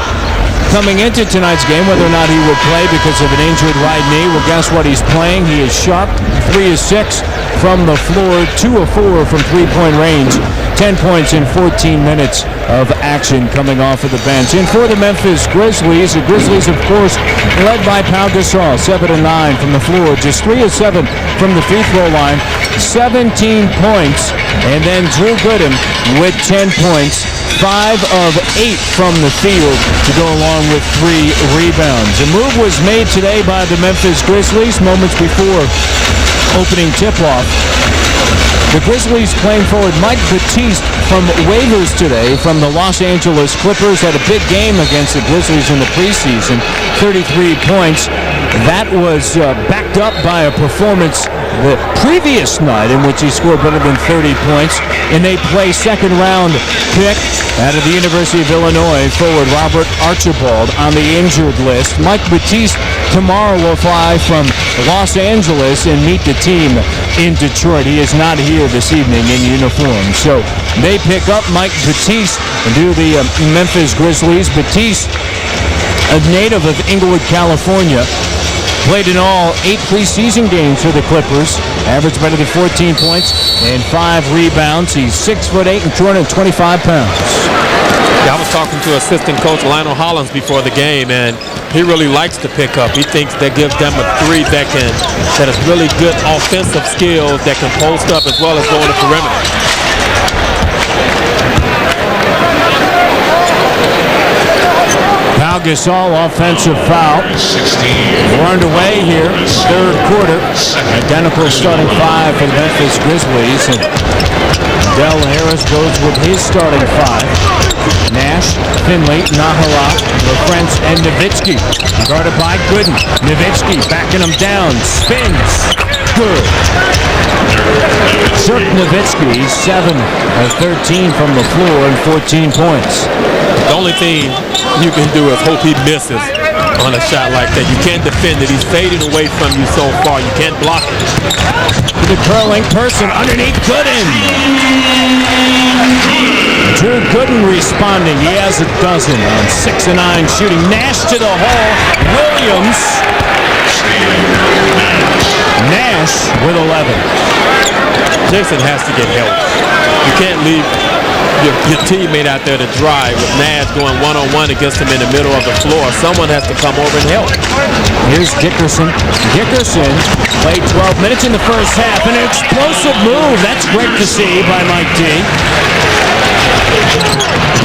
coming into tonight's game whether or not he would play because of an injured right knee. Well, guess what? He's playing. He is sharp. 3 of 6 from the floor, 2 of 4 from three-point range. 10 points in 14 minutes of action coming off of the bench. And for the Memphis Grizzlies, the Grizzlies, of course, led by Pau Gasol, 7 of 9 from the floor, just 3 of 7 from the free throw line, 17 points, and then Drew Gooden with 10 points. 5 of 8 from the field to go along with 3 rebounds. A move was made today by the Memphis Grizzlies moments before opening tip-off. The Grizzlies playing forward Mike Batiste from waivers today from the Los Angeles Clippers. Had a big game against the Grizzlies in the preseason, 33 points. That was backed up by a performance the previous night in which he scored better than 30 points. And they play second-round pick out of the University of Illinois forward Robert Archibald on the injured list. Mike Batiste tomorrow will fly from Los Angeles and meet the team in Detroit. He is not here this evening in uniform. So they pick up Mike Batiste and do the Memphis Grizzlies. Batiste, a native of Inglewood, California, played in all 8 preseason games for the Clippers. Averaged better than 14 points and 5 rebounds. He's 6'8" and 225 pounds. Yeah, I was talking to assistant coach Lionel Hollins before the game, and he really likes to pick up. He thinks that gives them a 3 that has really good offensive skills that can post up as well as go on the perimeter. Pau Gasol, offensive foul. 16. We're underway here, third quarter. Identical starting 5 for the Memphis Grizzlies. And Del Harris goes with his starting 5. Nash, Finley, Nahara, LaFrentz, and Nowitzki. Guarded by Gooden. Nowitzki backing him down. Spins. Good. Dirk Nowitzki, 7 of 13 from the floor and 14 points. The only thing you can do is hope he misses on a shot like that. You can't defend it. He's fading away from you so far. You can't block it. To the curling person underneath Gooden. Drew Gooden responding. He has a dozen on 6 of 9 shooting. Nash to the hole. Williams. Nash with 11. Jason has to get help. You can't leave your teammate out there to drive with Nash going one-on-one against him in the middle of the floor. Someone has to come over and help. Here's Dickerson. Dickerson played 12 minutes in the first half. An explosive move. That's great to see by Mike D.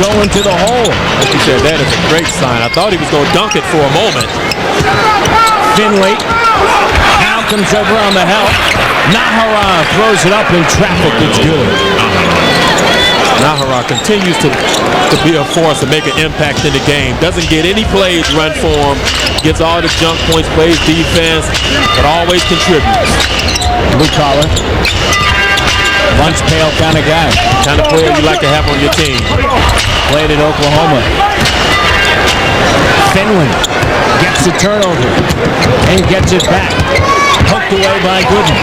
Going to the hole. Like you said, that is a great sign. I thought he was going to dunk it for a moment. Finley. Now comes over on the help. Nahara throws it up in traffic. It's good. Nahara continues to be a force and make an impact in the game. Doesn't get any plays run for him. Gets all the jump points, plays defense, but always contributes. Blue collar. Lunch pail kind of guy. Kind of player you like to have on your team. Played at Oklahoma. Finley gets the turnover and gets it back. Poked away by Gooden.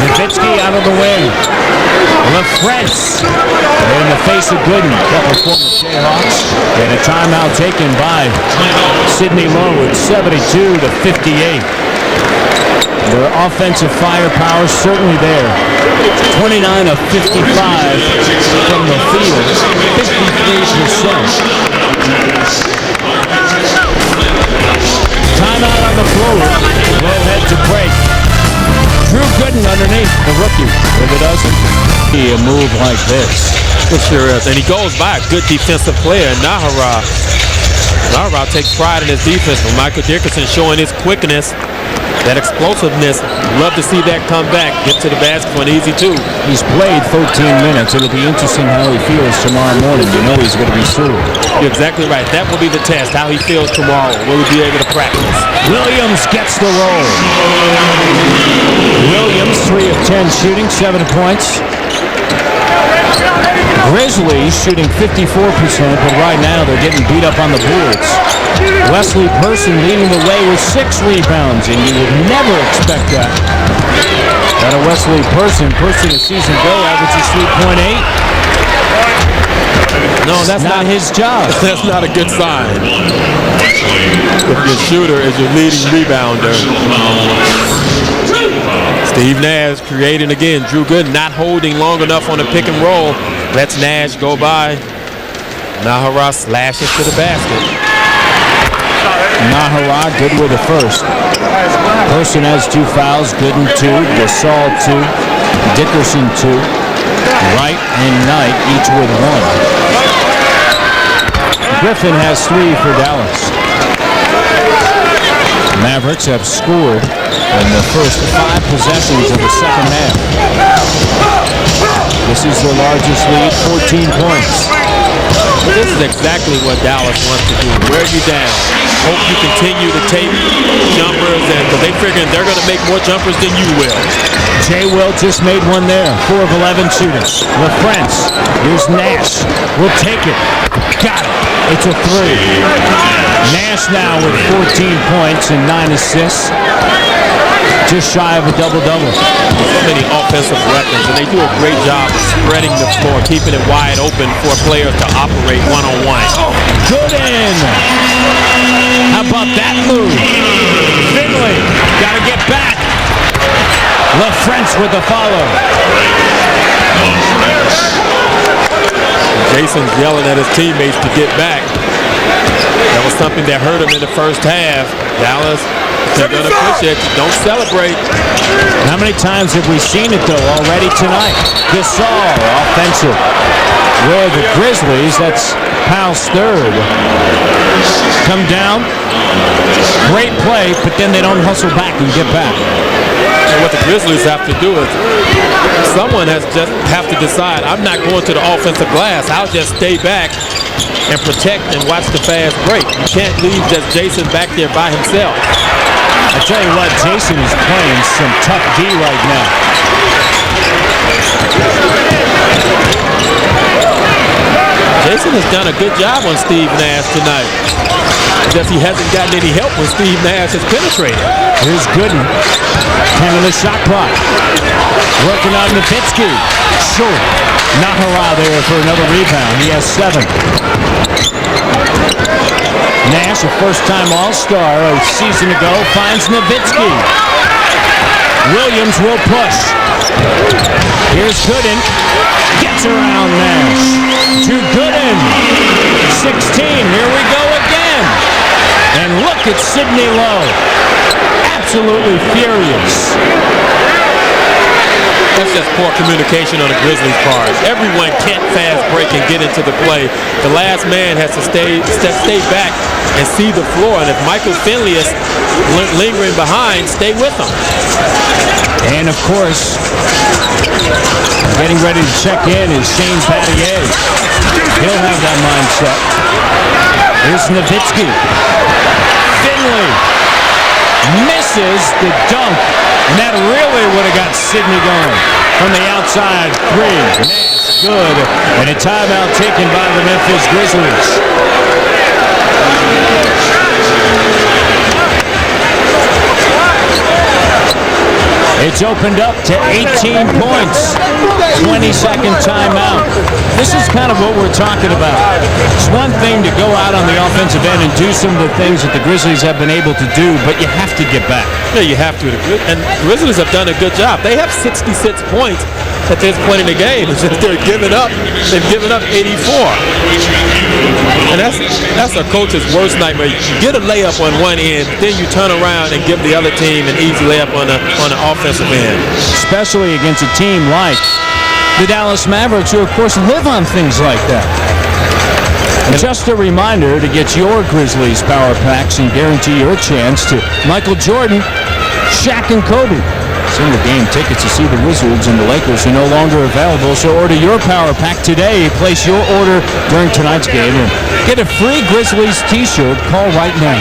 Nowitzki out of the wing. LaFrentz in the face of Gooden. Couple former Jayhawks. And a timeout taken by Sidney Lowe at 72 to 58. Offensive firepower certainly there. 29 of 55 from the field, 53%. Timeout on the floor. We'll head to break. Drew Gooden underneath, the rookie, with a dozen. A move like this. It sure is. And he goes by a good defensive player, Nahara. Nahara takes pride in his defense. But Michael Dickerson showing his quickness, that explosiveness. Love to see that come back. Get to the basket for an easy two. He's played 13 minutes. It'll be interesting how he feels tomorrow morning. You know he's going to be sued. You're exactly right. That will be the test, how he feels tomorrow. Will he be able to practice? Williams gets the roll. Williams, 3 of 10 shooting, 7 points. Grizzlies shooting 54%, but right now they're getting beat up on the boards. Wesley Person leading the way with 6 rebounds, and you would never expect that. Out of Wesley Person a season ago averages 3.8. No, that's not his job. That's not a good sign. If your shooter is your leading rebounder. Steve Nash creating again. Drew Gooden not holding long enough on the pick and roll. Lets Nash go by. Nahara slashes to the basket. Nahara good with the first. Person has 2 fouls. Gooden 2. Gasol 2. Dickerson 2. Wright and Knight each with 1. Griffin has 3 for Dallas. Mavericks have scored in the first 5 possessions of the second half. This is their largest lead, 14 points. This is exactly what Dallas wants to do. Wear you down. Hope you continue to take jumpers, and because they figuring they're going to make more jumpers than you will. Jay Will just made one there. 4 of 11 shooting. LaFrance. Here's Nash. Will take it. Got it. It's a 3. Nash now with 14 points and 9 assists. Just shy of a double-double. So many offensive weapons, and they do a great job of spreading the floor, keeping it wide open for players to operate one-on-one. Gooden. How about that move? Finley. Got to get back. LaFrance with the follow. Jason's yelling at his teammates to get back. That was something that hurt him in the first half. Dallas, they're going to push it. Don't celebrate. How many times have we seen it, though, already tonight? Gasol, offensive. Where the Grizzlies, that's Powell's third. Come down. Great play, but then they don't hustle back and get back. And what the Grizzlies have to do is someone has just have to decide, I'm not going to the offensive glass. I'll just stay back and protect and watch the fast break. You can't leave just Jason back there by himself. I tell you what, Jason is playing some tough D right now. Jason has done a good job on Steve Nash tonight. Just he hasn't gotten any help when Steve Nash has penetrated. Here's Gooden. 10 on the shot clock. Working on Nowitzki. Short. Nahara there for another rebound. He has 7. Nash, a first-time All-Star a season ago, finds Nowitzki. Williams will push. Here's Gooden. Gets around Nash. To Gooden. 16. Here we go again. And look at Sidney Lowe. Absolutely furious. That's just poor communication on the Grizzlies' part. Everyone can't fast break and get into the play. The last man has to stay back and see the floor. And if Michael Finley is lingering behind, stay with him. And of course, getting ready to check in is Shane Battier. He'll have that mindset. Here's Nowitzki. Finley misses the dunk. And that really would have got Sidney going. From the outside, 3. Nash, good. And a timeout taken by the Memphis Grizzlies. It's opened up to 18 points. 20-second timeout. This is kind of what we're talking about. It's one thing to go out on the offensive end and do some of the things that the Grizzlies have been able to do, but you have to get back. Yeah, you have to. And the Grizzlies have done a good job. They have 66 points at this point in the game. It's just they're giving up. They've given up 84. And that's a coach's worst nightmare. You get a layup on one end, then you turn around and give the other team an easy layup on the offensive end. Especially against a team like the Dallas Mavericks, who of course live on things like that. And just a reminder to get your Grizzlies power packs and guarantee your chance to Michael Jordan, Shaq, and Kobe. Single game tickets to see the Wizards and the Lakers are no longer available, so order your power pack today. Place your order during tonight's game and get a free Grizzlies t-shirt. Call right now.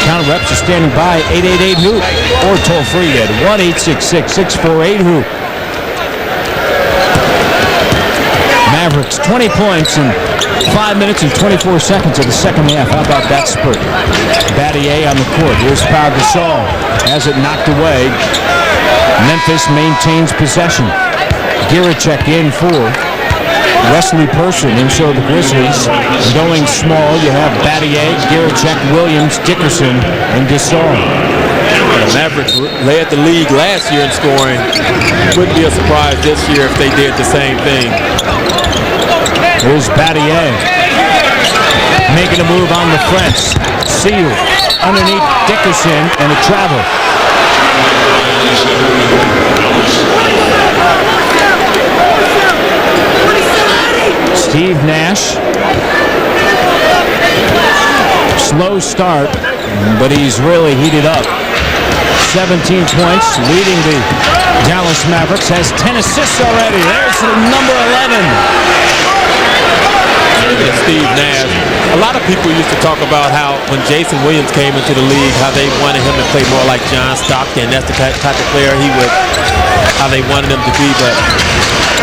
Counter reps are standing by 888-HOOP or toll free at 1-866-648-HOOP. Mavericks 20 points in 5 minutes and 24 seconds of the second half. How about that spurt? Battier on the court. Here's Pau Gasol. Has it knocked away. Memphis maintains possession. Giricek in for Wesley Person, and so the Grizzlies going small. You have Battier, Giricek, Williams, Dickerson, and Gasol. The Mavericks led the league last year in scoring. Wouldn't be a surprise this year if they did the same thing. Here's Battier making a move on the French. Seal underneath Dickerson and a travel. Steve Nash. Slow start, but he's really heated up. 17 points, leading the Dallas Mavericks. Has 10 assists already. There's number 11. Steve Nash. A lot of people used to talk about how when Jason Williams came into the league, how they wanted him to play more like John Stockton. That's the type of player how they wanted him to be, but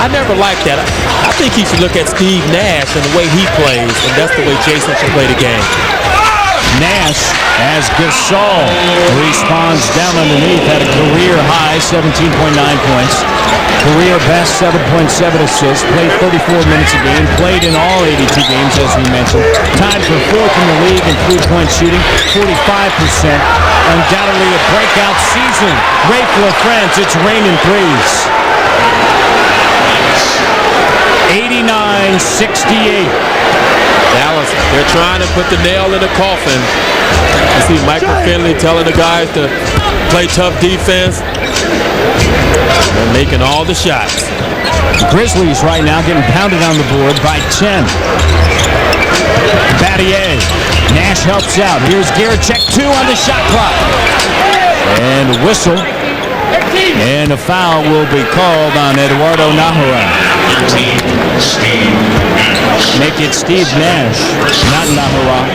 I never liked that. I think he should look at Steve Nash and the way he plays, and that's the way Jason should play the game. Nash, as Gasol responds down underneath, had a career high 17.9 points, career best 7.7 assists, played 34 minutes a game, played in all 82 games as we mentioned, tied for fourth in the league in three-point shooting, 45%, undoubtedly a breakout season. Rafe LaFrance, it's raining threes. 89-68. Dallas, they're trying to put the nail in the coffin. You see Mike McKinley telling the guys to play tough defense. They're making all the shots. Grizzlies right now getting pounded on the board by 10. Battier. Nash helps out. Here's Giricek, 2 on the shot clock. And a whistle. And a foul will be called on Eduardo Nahara. Make it Steve Nash, not Nahara.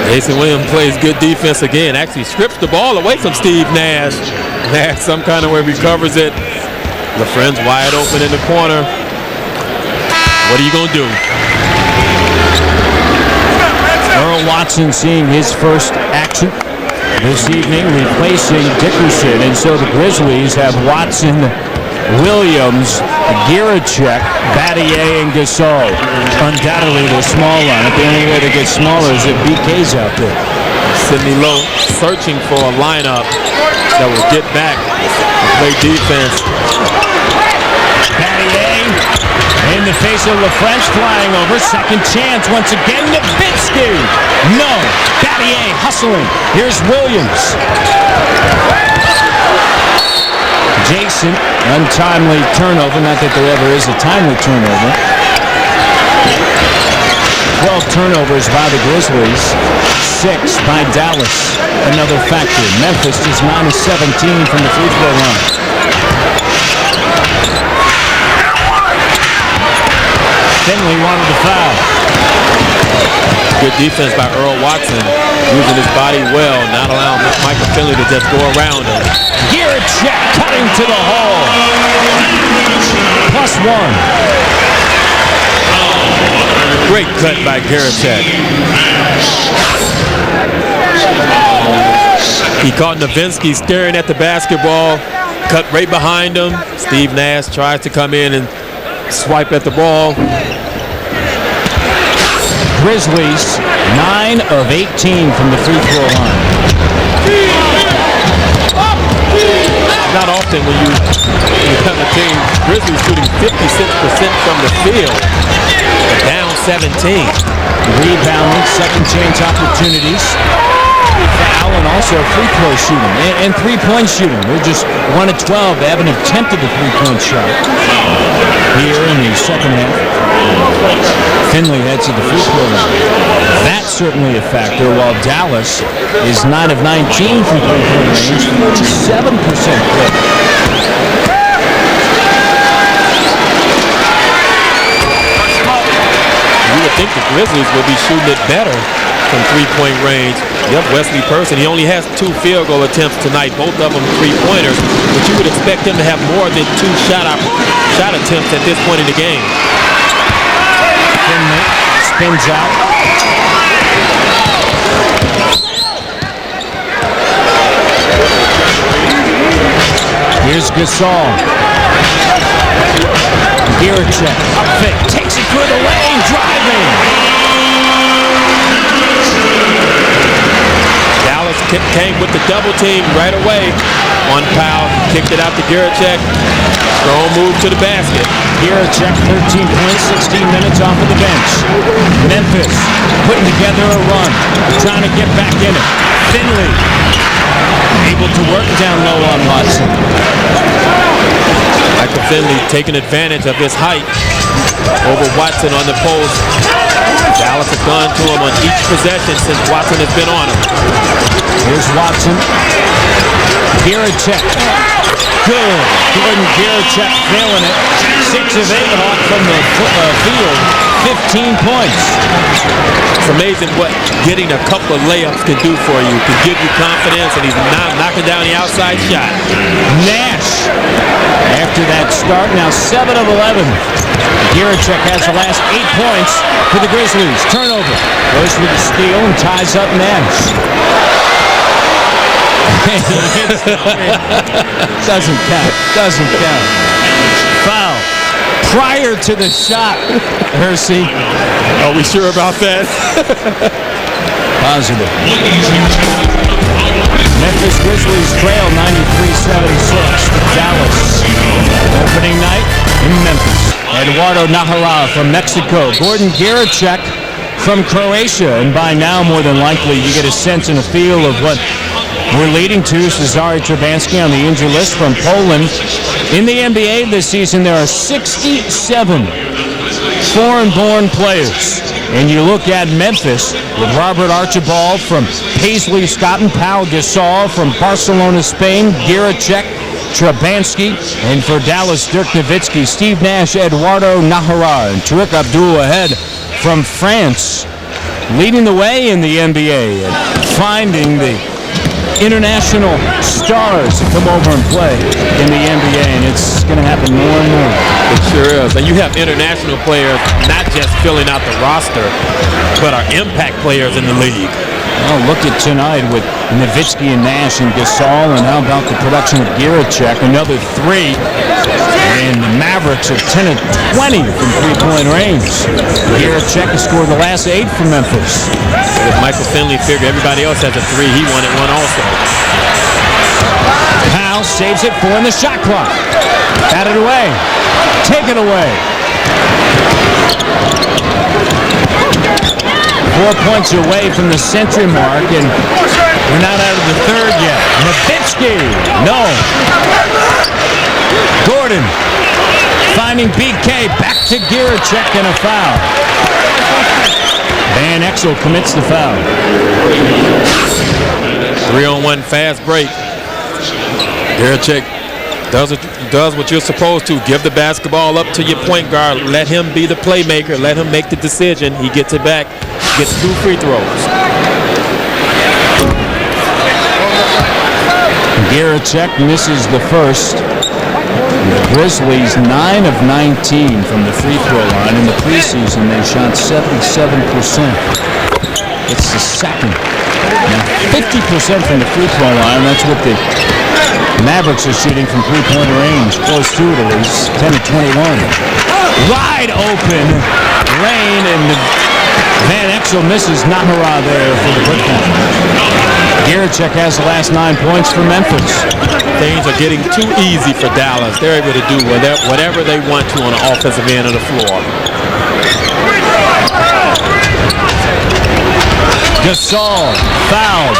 Jason Williams plays good defense again. Actually strips the ball away from Steve Nash. Nash some kind of way recovers it. LaFren's wide open in the corner. What are you going to do? Earl Watson seeing his first action this evening, replacing Dickerson. And so the Grizzlies have Watson, Williams, Giricek, Battier, and Gasol. Undoubtedly the small lineup. The only way to get smaller is if BK's out there. Sidney Lowe searching for a lineup that will get back and play defense. Battier in the face of LaFrance flying over. Second chance once again. Nowitzki. No. Battier hustling. Here's Williams. Jason, untimely turnover. Not that there ever is a timely turnover. 12 turnovers by the Grizzlies. 6 by Dallas. Another factor. Memphis is 9 of 17 from the free throw line. Finley wanted the foul. Good defense by Earl Watson, using his body well, not allowing Michael Finley to just go around him. Giricek cutting to the hole. +1. Great cut by Giricek. He caught Nowitzki staring at the basketball, cut right behind him. Steve Nash tries to come in and swipe at the ball. Grizzlies 9 of 18 from the free throw line. Not often when you have a team, Grizzlies shooting 56% from the field, down 17. Rebounding, second chance opportunities. Foul and also free throw shooting and three-point shooting. They're just 1 of 12. They haven't attempted a three-point shot here in the second half. Finley heads to the free throw line. That's certainly a factor, while Dallas is 9 of 19 from three-point range, 47% clip. You would think the Grizzlies will be shooting it better from three-point range. You have Wesley Person. He only has 2 field goal attempts tonight, both of them three-pointers. But you would expect him to have more than 2 shot attempts at this point in the game. Finley spins out. Here's Gasol. Giricek up fake, takes it through the lane, driving. Dallas came with the double team right away. One foul, kicked it out to Giricek. Strong move to the basket. Giricek, 13 points, 16 minutes off of the bench. Memphis putting together a run, trying to get back in it. Finley able to work down low on Watson. Michael Finley taking advantage of his height over Watson on the post. Dallas has gone to him on each possession since Watson has been on him. Here's Watson. Giricek. Good. Gordon Giricek failing it. 6 of 8 off from the field. 15 points. It's amazing what getting a couple of layups can do for you. Can give you confidence, and he's now knocking down the outside shot. Nash, after that start, now 7 of 11. Giricek has the last 8 points for the Grizzlies. Turnover. Goes with the steal and ties up Nash. Doesn't count. Doesn't count. Foul. Prior to the shot, Hersey. Are we sure about that? Positive. Memphis Grizzlies trail 93-76 to Dallas. Opening night in Memphis. Eduardo Najera from Mexico. Gordon Giricek from Croatia. And by now, more than likely, you get a sense and a feel of what we're leading to. Cezary Trebanski on the injury list from Poland. In the NBA this season, there are 67 foreign-born players. And you look at Memphis with Robert Archibald from Paisley, Scotland, Pau Gasol from Barcelona, Spain, Giricek, Trebanski, and for Dallas, Dirk Nowitzki, Steve Nash, Eduardo Najera, and Tariq Abdul-Wahed from France, leading the way in the NBA and finding the international stars to come over and play in the NBA, and it's going to happen more and more. It sure is. And you have international players not just filling out the roster, but are impact players in the league. Oh, look at tonight with Nowitzki and Nash and Gasol, and how about the production of Giricek? Another 3. And the Mavericks are 10 of 20 from three-point range. Giricek has scored the last 8 for Memphis. If Michael Finley figured everybody else has a 3, he wanted one also. Powell saves it 4 in the shot clock. Bat it away. Take it away. 4 points away from the century mark, and we're not out of the third yet. Nowitzki, no. Gordon finding BK, back to Giricek, and a foul. Van Exel commits the foul. 3-on-1 fast break. Giricek does what you're supposed to. Give the basketball up to your point guard. Let him be the playmaker. Let him make the decision. He gets it back. Gets 2 free throws. Giricek misses the first. The Grizzlies 9 of 19 from the free throw line. In the preseason, they shot 77%. It's the second 50% from the free throw line. That's what the Mavericks are shooting from three-point range. Close to it at least. 10 to 21. Wide open. Rain, and Van Exel misses Nahara there for the putdown. Gierczek has the last 9 points for Memphis. Things are getting too easy for Dallas. They're able to do whatever they want to on the offensive end of the floor. Gasol fouled.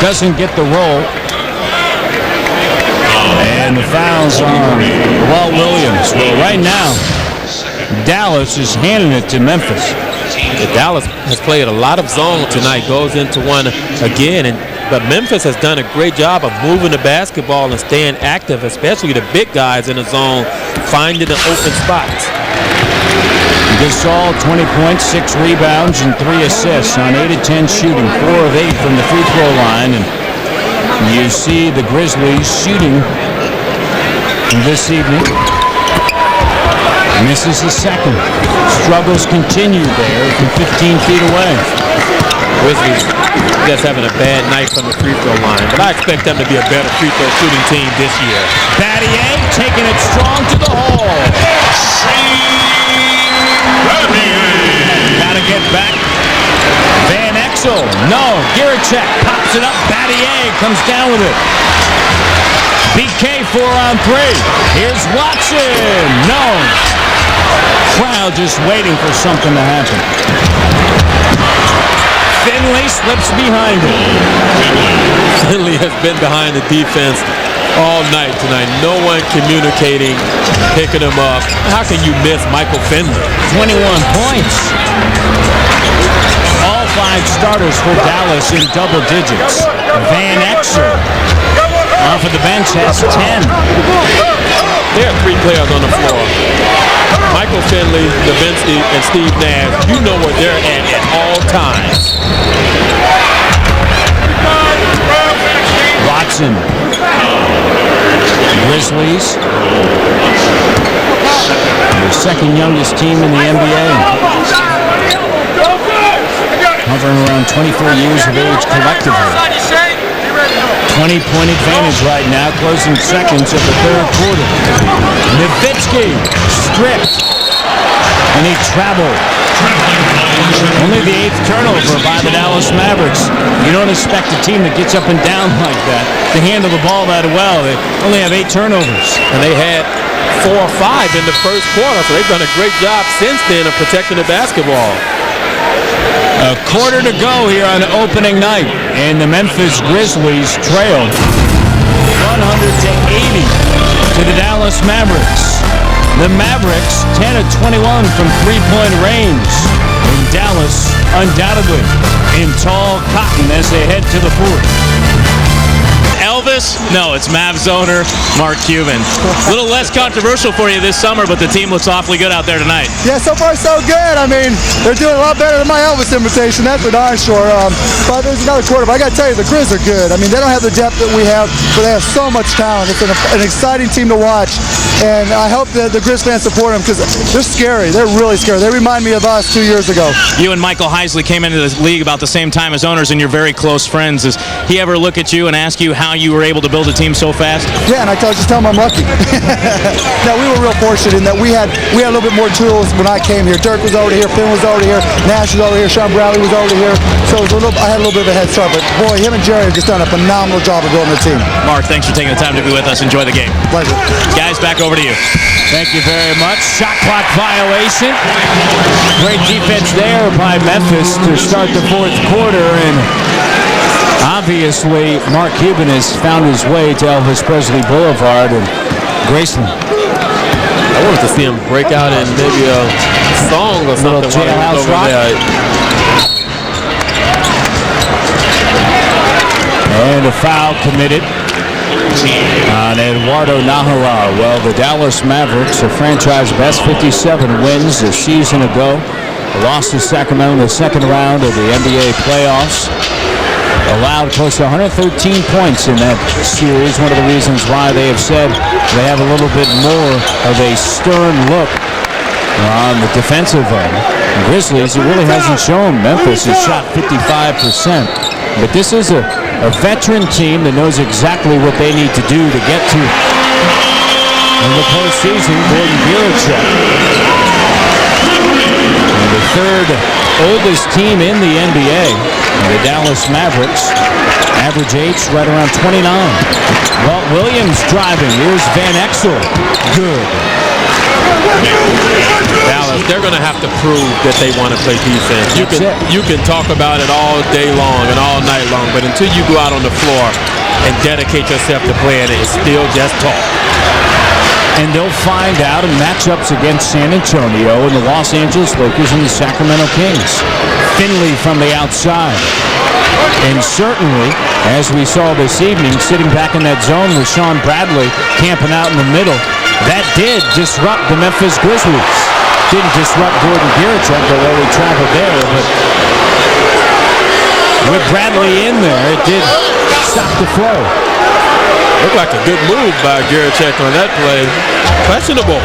Doesn't get the roll. And the fouls on Walt Williams. Well, right now, Dallas is handing it to Memphis. Dallas has played a lot of zone tonight, goes into one again, but Memphis has done a great job of moving the basketball and staying active, especially the big guys in the zone, finding the open spots. Gasol, 20 points, 6 rebounds, and 3 assists on 8 of 10 shooting, 4 of 8 from the free throw line. And you see the Grizzlies shooting this evening. Misses the second. Struggles continue there from 15 feet away. Grizzlies just having a bad night from the free throw line, but I expect them to be a better free throw shooting team this year. Battier taking it strong to the hole. Gotta get back. Van Exel, no. Gierczek pops it up. Battier comes down with it. BK 4 on 3. Here's Watson. No. Crowd just waiting for something to happen. Finley slips behind him. Finley has been behind the defense all night tonight. No one communicating, picking him up. How can you miss Michael Finley? 21 points. All 5 starters for Dallas in double digits. Van Exel off of the bench has 10. There are 3 players on the floor. Michael Finley, Levinsky, and Steve Nash. You know where they're at all times. Watson. Grizzlies. The second youngest team in the NBA. Hovering around 24 years of age collectively. 20-point advantage right now, closing seconds of the third quarter. Nowitzki stripped, and he traveled. Only the 8th turnover by the Dallas Mavericks. You don't expect a team that gets up and down like that to handle the ball that well. They only have 8 turnovers. And they had 4 or 5 in the first quarter, so they've done a great job since then of protecting the basketball. A quarter to go here on opening night, and the Memphis Grizzlies trail 100-80 to the Dallas Mavericks. The Mavericks 10 of 21 from three-point range, and Dallas undoubtedly in tall cotton as they head to the fourth. Elvis? No, it's Mavs owner Mark Cuban. A little less controversial for you this summer, but the team looks awfully good out there tonight. Yeah, so far so good. I mean, they're doing a lot better than my Elvis invitation. That's for darn sure. But there's another quarter. But I got to tell you, the Grizz are good. I mean, they don't have the depth that we have, but they have so much talent. It's an exciting team to watch. And I hope that the Grizz fans support them because they're scary. They're really scary. They remind me of us 2 years ago. You and Michael Heisley came into the league about the same time as owners, and you're very close friends. Does he ever look at you and ask you how you were able to build a team so fast? Yeah, and just tell him I'm lucky. No, we were real fortunate in that we had a little bit more tools when I came here. Dirk was already here, Finn was already here, Nash was already here, Sean Bradley was already here. So it was I had a little bit of a head start, but boy, him and Jerry have just done a phenomenal job of building the team. Mark, thanks for taking the time to be with us. Enjoy the game. Pleasure. Guys, back over to you. Thank you very much. Shot clock violation. Great defense there by Memphis to start the fourth quarter, and obviously Mark Cuban has found his way to Elvis Presley Boulevard and Graceland. I wanted to see him break out in maybe a song or something. Jailhouse Rock. And a foul committed on Eduardo Nahara. Well, the Dallas Mavericks, a franchise best 57 wins a season ago, lost to Sacramento in the second round of the NBA playoffs. Allowed close to 113 points in that series. One of the reasons why they have said they have a little bit more of a stern look On the defensive end, the Grizzlies, it really hasn't shown. Memphis has shot 55%. But this is a veteran team that knows exactly what they need to do to get to in the postseason. Gordon Girachek, the third oldest team in the NBA, the Dallas Mavericks. Average age right around 29. Walt Williams driving. Here's Van Exel. Good. Dallas, they're going to have to prove that they want to play defense. You can talk about it all day long and all night long, but until you go out on the floor and dedicate yourself to playing it, it's still just talk. And they'll find out in matchups against San Antonio and the Los Angeles Lakers and the Sacramento Kings. Finley from the outside. And certainly, as we saw this evening, sitting back in that zone with Sean Bradley camping out in the middle, that did disrupt the Memphis Grizzlies. Didn't disrupt Gordon Girachek, although he traveled there, but with Bradley in there, it did stop the flow. Looked like a good move by Girachek on that play. Questionable.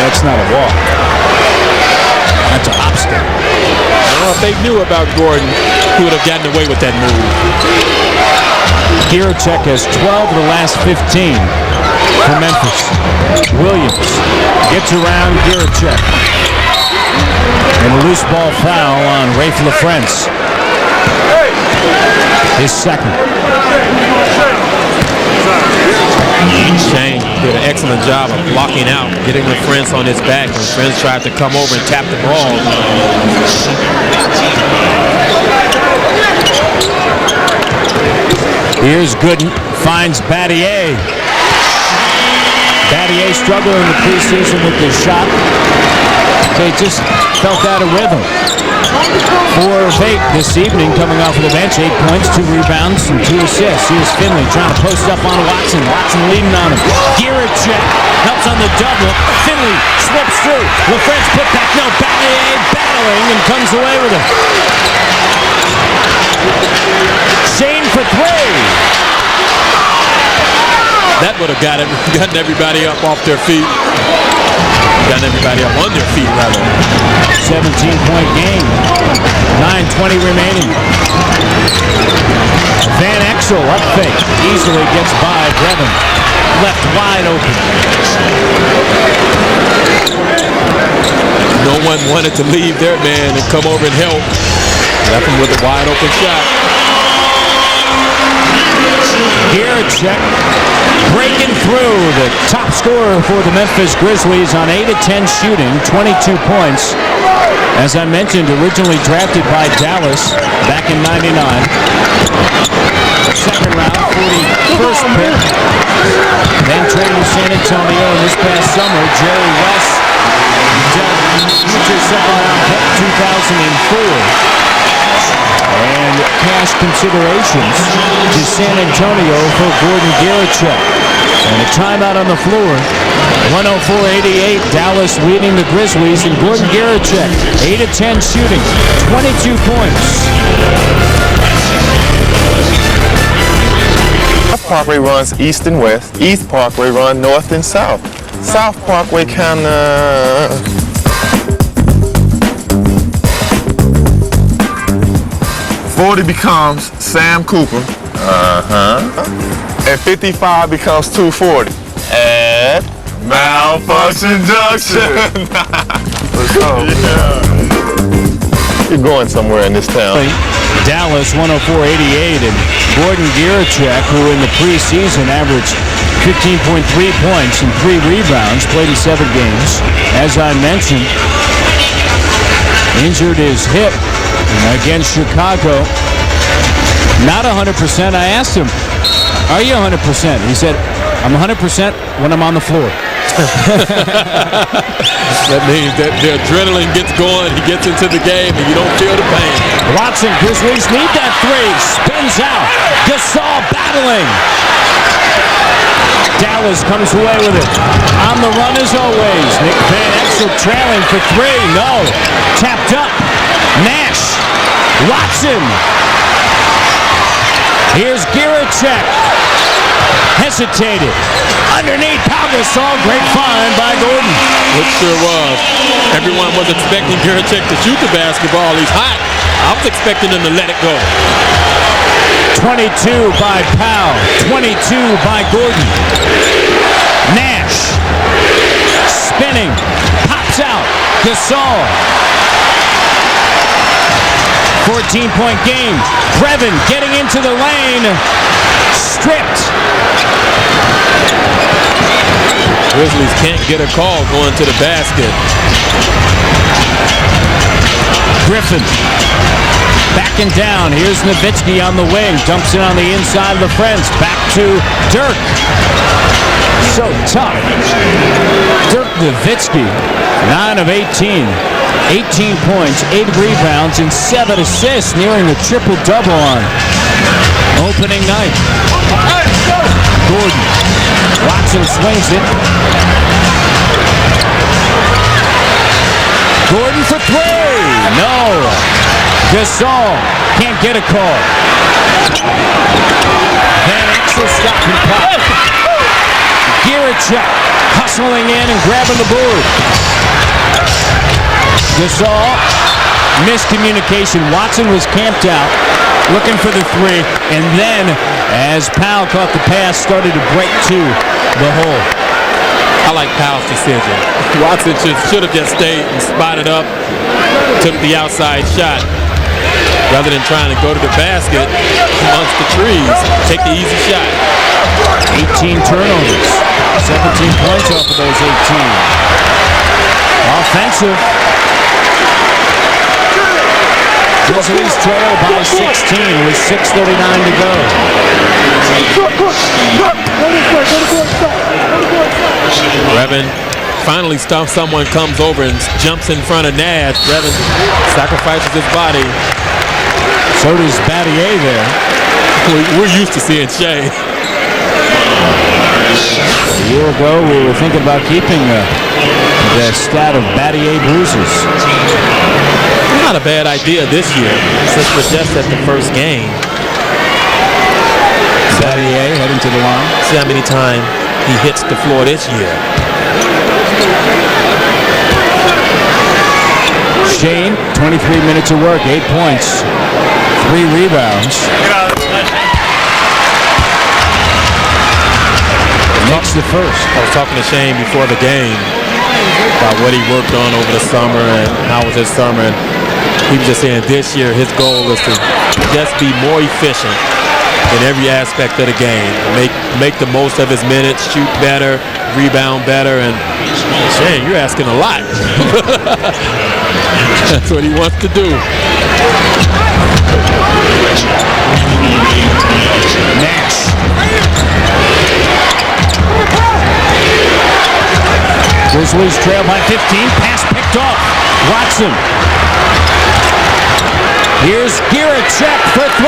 That's not a walk. That's a hop step. I don't know if they knew about Gordon, he would have gotten away with that move. Girachek has 12 of the last 15 for Memphis. Williams gets around Girachek. And a loose ball foul on Rafe LaFrentz. His second. Shane did an excellent job of blocking out, getting LaFrentz on his back, and LaFrentz tried to come over and tap the ball. Here's Gooden, finds Battier. Battier struggled in the preseason with this shot. They just felt out of rhythm. 4 of 8 this evening, coming off of the bench. 8 points, 2 rebounds, and 2 assists. Here's Finley trying to post up on Watson. Watson leading on him. Girachek helps on the double. Finley slips through. LaFrentz put back. No, Battier battling and comes away with it. Shane for 3. That would have gotten everybody up off their feet. Gotten everybody up on their feet, rather. 17-point game. 9:20 remaining. Van Exel up fake. Easily gets by Brevin. Left wide open. No one wanted to leave their man and come over and help. Left him with a wide open shot. Girachek breaking through, the top scorer for the Memphis Grizzlies on 8 of 10 shooting, 22 points. As I mentioned, originally drafted by Dallas back in '99. Second round, 41st pick. Then traded to San Antonio, and this past summer, Jerry West dealt future second round pick 2004. And cash considerations to San Antonio for Gordon Girachek. And a timeout on the floor. 104-88, Dallas leading the Grizzlies, and Gordon Girachek, 8 of 10 shooting, 22 points. South Parkway runs east and west. East Parkway runs north and south. South Parkway kind of 40 becomes Sam Cooper. And 55 becomes 240. And malfunction junction. Let's go. Yeah. You're going somewhere in this town. Dallas 104-88, and Gordon Girachek, who in the preseason averaged 15.3 points and 3 rebounds, played in 7 games. As I mentioned, injured his hip against Chicago. Not 100%. I asked him, are you 100%? He said, I'm 100% when I'm on the floor. That means that the adrenaline gets going, he gets into the game, and you don't feel the pain. Watson, Grizzlies need that 3. Spins out. Gasol battling. Dallas comes away with it. On the run as always. Nick Van Exel trailing for 3. No. Tapped up. Nash. Watson. Here's Girachek. Hesitated. underneath Pau Gasol. Great find by Gordon. It sure was. Everyone was expecting Guricek to shoot the basketball. He's hot. I was expecting him to let it go. 22 by Pau. 22 by Gordon. Nash spinning. Pops out. Gasol. 14-point game. Brevin getting into the lane. Stripped. Grizzlies can't get a call going to the basket. Griffin backing down. Here's Nowitzki on the wing. Dumps it on the inside of the fence. Back to Dirk. So tough. Dirk Nowitzki, 9 of 18. 18 points, 8 rebounds, and 7 assists, nearing the triple-double on opening night. Gordon. Watson swings it. Gordon for 3. No. Gasol can't get a call. Then extra stop and pop. Guricek hustling in and grabbing the board. Gasol, miscommunication. Watson was camped out, looking for the 3, and then, as Powell caught the pass, started to break to the hole. I like Powell's decision. Watson should have just stayed and spotted up, took the outside shot, rather than trying to go to the basket amongst the trees, take the easy shot. 18 turnovers, 17 points off of those 18. Offensive. Grizzlies trail by 16 with 6:39 to go. Brevin finally stops. Someone comes over and jumps in front of Nash. Brevin sacrifices his body. So does Battier there. We're used to seeing Shea. A year ago, we were thinking about keeping the stat of Battier bruises. Not a bad idea this year, since we're just at the first game. Battier heading to the line. See how many times he hits the floor this year. Shane, 23 minutes of work, 8 points, 3 rebounds. Next the first. I was talking to Shane before the game about what he worked on over the summer and how was his summer. And he was just saying this year his goal is to just be more efficient in every aspect of the game. Make the most of his minutes, shoot better, rebound better, and Shane, you're asking a lot. That's what he wants to do. Nash. Grizzlies trail by 15. Pass picked off. Watson. Here's Guricek for 3.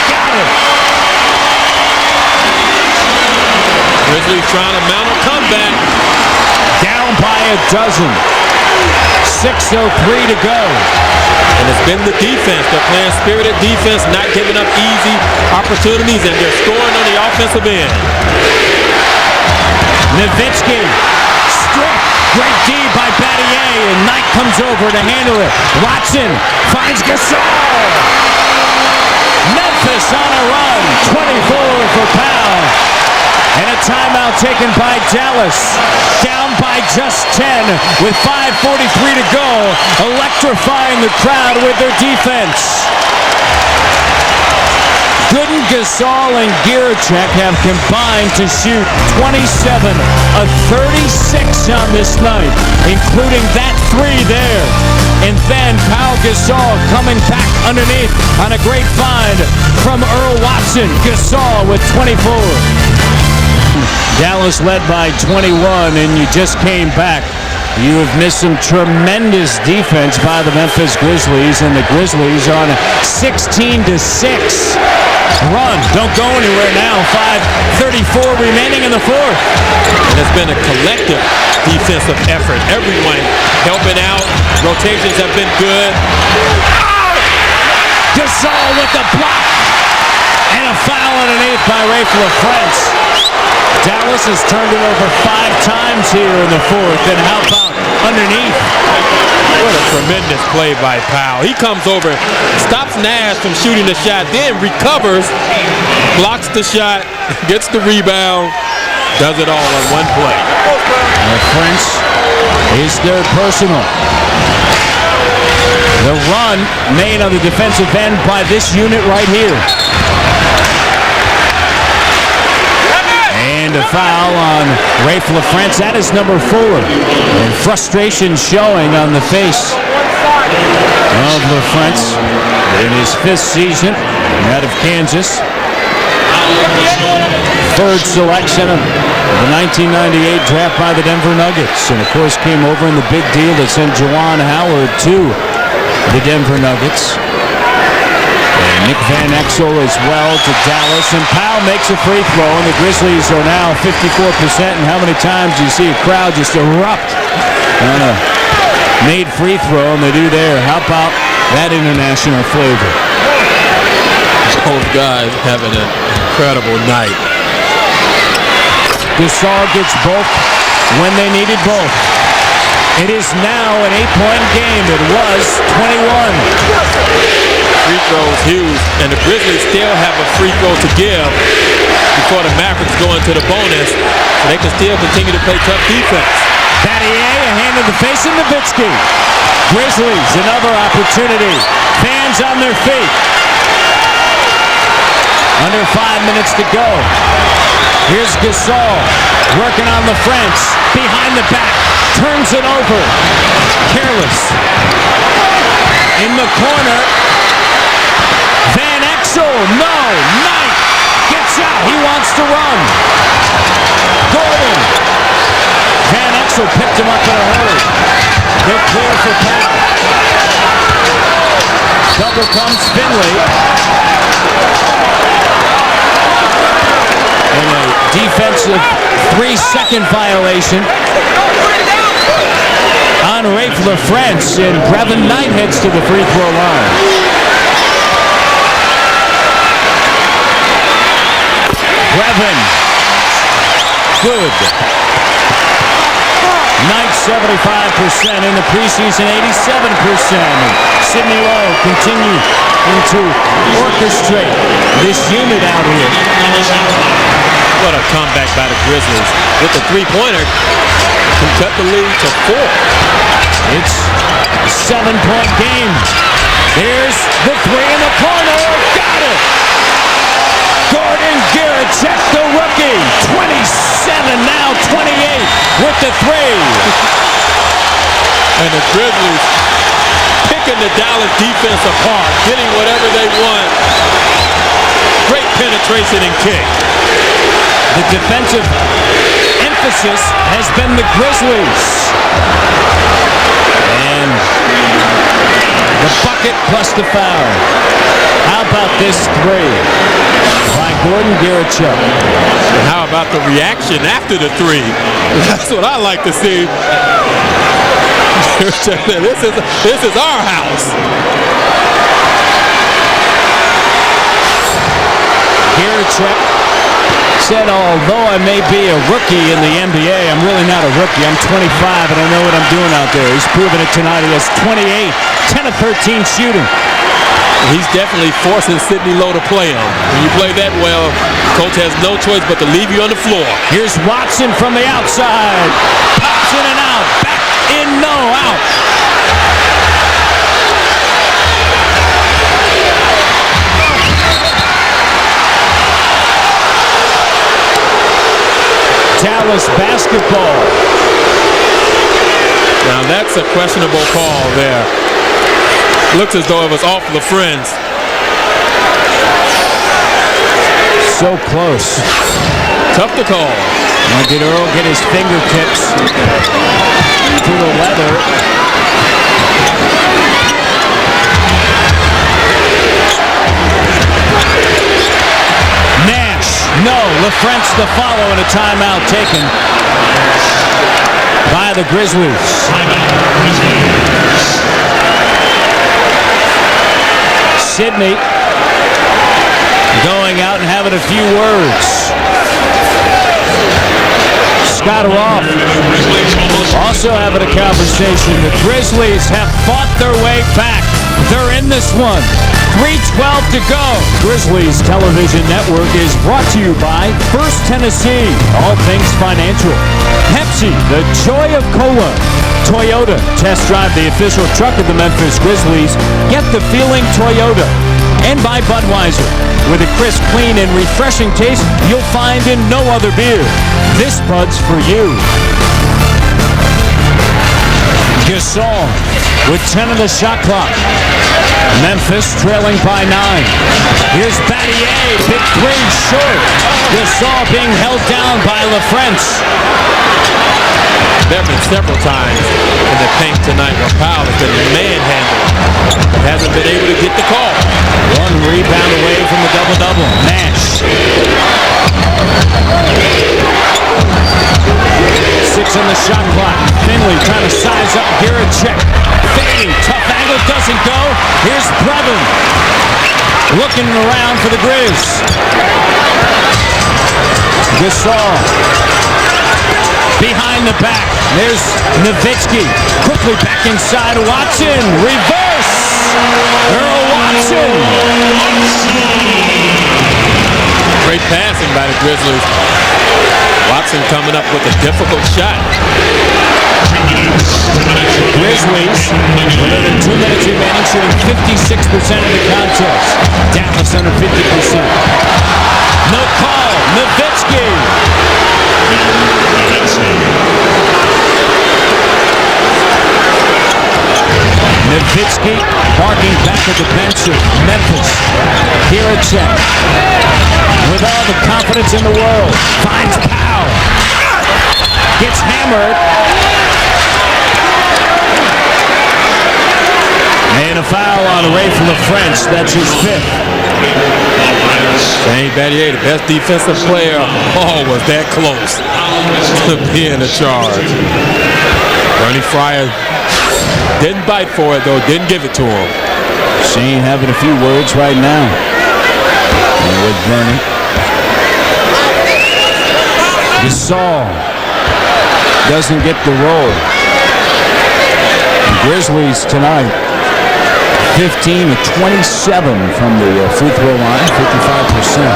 Got it. Grizzlies trying to mount a comeback. Down by a dozen. 6:03 to go. And it's been the defense. They're playing spirited defense, not giving up easy opportunities, and they're scoring on the offensive end. Nowitzki. Strip. Great D by Battier, and Knight comes over to handle it. Watson finds Gasol. Memphis on a run. 24 for Powell. And a timeout taken by Dallas. Down by just 10 with 5:43 to go. Electrifying the crowd with their defense. Gooden, Gasol, and Guricek have combined to shoot 27 of 36 on this night, including that 3 there. And then Pau Gasol coming back underneath on a great find from Earl Watson. Gasol with 24. Dallas led by 21, and you just came back. You have missed some tremendous defense by the Memphis Grizzlies, and the Grizzlies on a 16-6 run. Don't go anywhere now. 5:34 remaining in the fourth. And it's been a collective defensive effort. Everyone helping out. Rotations have been good. Gasol with the block. And a foul underneath by Raef LaFrentz. Dallas has turned it over 5 times here in the fourth. And how about underneath? What a tremendous play by Powell. He comes over, stops Nash from shooting the shot, then recovers, blocks the shot, gets the rebound, does it all on one play. French is their personal. The run made on the defensive end by this unit right here. And a foul on Rafe LaFrance. That is number 4. And frustration showing on the face of LaFrance in his 5th season out of Kansas. 3rd selection of the 1998 draft by the Denver Nuggets. And of course came over in the big deal that sent Juwan Howard to the Denver Nuggets. And Nick Van Exel as well to Dallas. And Powell makes a free throw, and the Grizzlies are now 54%. And how many times do you see a crowd just erupt on a made free throw? And they do there. How about that international flavor? Both guys having an incredible night. Gasol gets both when they needed both. It is now an 8-point game. It was 21. Free throws huge, and the Grizzlies still have a free throw to give before the Mavericks go into the bonus, so they can still continue to play tough defense. Battier, a hand in the face of Nowitzki. Grizzlies, another opportunity. Fans on their feet. Under 5 minutes to go. Here's Gasol working on the French. Behind the back. Turns it over. Careless. In the corner. Van Exel. No. Knight gets out. He wants to run. Gordon. Van Exel picked him up in a hurry. They're clear for Powell. Double comes Finley. And a defensive 3-second violation on Rafe LaFrance, and Brevin Knight heads to the free throw line. Brevin, good. Knight 75% in the preseason, 87%. Sidney Lowe continue to orchestrate this unit out here. What a comeback by the Grizzlies. With the three-pointer, can cut the lead to 4. It's a 7-point game. Here's the 3 in the corner. Got it! Gordon Garrett, the rookie. 27, now 28 with the 3. And the Grizzlies picking the Dallas defense apart, getting whatever they want. Great penetration and kick. The defensive emphasis has been the Grizzlies. And the bucket plus the foul. How about this 3 by Gordon Garrett? And how about the reaction after the 3? That's what I like to see. This is our house. Garrett said, although I may be a rookie in the NBA, I'm really not a rookie. I'm 25 and I know what I'm doing out there. He's proven it tonight. He has 28, 10 of 13 shooting. He's definitely forcing Sidney Lowe to play him. When you play that well, coach has no choice but to leave you on the floor. Here's Watson from the outside. Pops in and out. Back in, no, out. Dallas basketball. Now that's a questionable call there. Looks as though it was off LaFrance. So close. Tough to call. Now did Earl get his fingertips to the leather? Nash, no. LaFrance the follow and a timeout taken by the Grizzlies. Sidney going out and having a few words got her off. Also having a conversation, the Grizzlies have fought their way back. They're in this one. 3:12 to go. Grizzlies Television Network is brought to you by First Tennessee, all things financial. Pepsi, the joy of cola. Toyota, test drive the official truck of the Memphis Grizzlies. Get the feeling Toyota. And by Budweiser, with a crisp, clean, and refreshing taste you'll find in no other beer. This Bud's for you. Gasol with 10 on the shot clock. Memphis trailing by 9. Here's Battier, big three, short. Gasol being held down by LaFrance. There have been several times in the paint tonight where Powell has been manhandled, but hasn't been able to get the call. One rebound away from the double-double. Nash. 6 on the shot clock. Finley trying to size up Garrett. Fading, tough angle, doesn't go. Here's Brevin. Looking around for the Grizz. Gasol. Behind the back. There's Nowitzki. Quickly back inside. Watson. Reverse. Earl Watson. Great passing by the Grizzlies. Watson coming up with a difficult shot. Grizzlies, with under 2 minutes remaining, shooting 56% of the contest. Dallas under 50%. No call. Nowitzki. Nowitzki marking back at the bench of Memphis. Garrett with all the confidence in the world finds Powell. Gets hammered. And a foul on Ray from the French. That's his 5th. Shane Battier, the best defensive player. Oh, was that close to being a charge. Bernie Fryer didn't bite for it, though. Didn't give it to him. Shane having a few words right now with Bernie. Gasol doesn't get the roll. The Grizzlies tonight, 15 of 27 from the free throw line, 55%.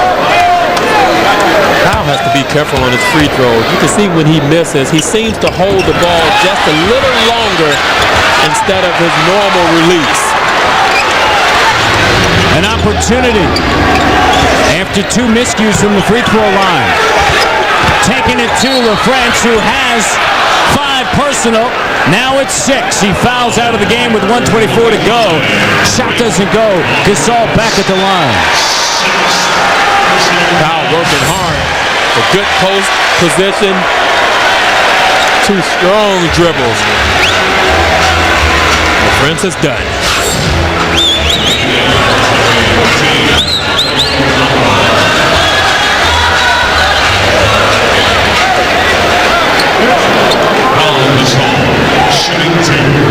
Powell has to be careful on his free throws. You can see when he misses, he seems to hold the ball just a little longer instead of his normal release. An opportunity after 2 miscues from the free throw line. Taking it to LaFrance, who has 5 personal. Now it's 6. He fouls out of the game with 1:24 to go. Shot doesn't go. Gasol back at the line. Powell working hard. A good post position. 2 strong dribbles. LaFrance is done.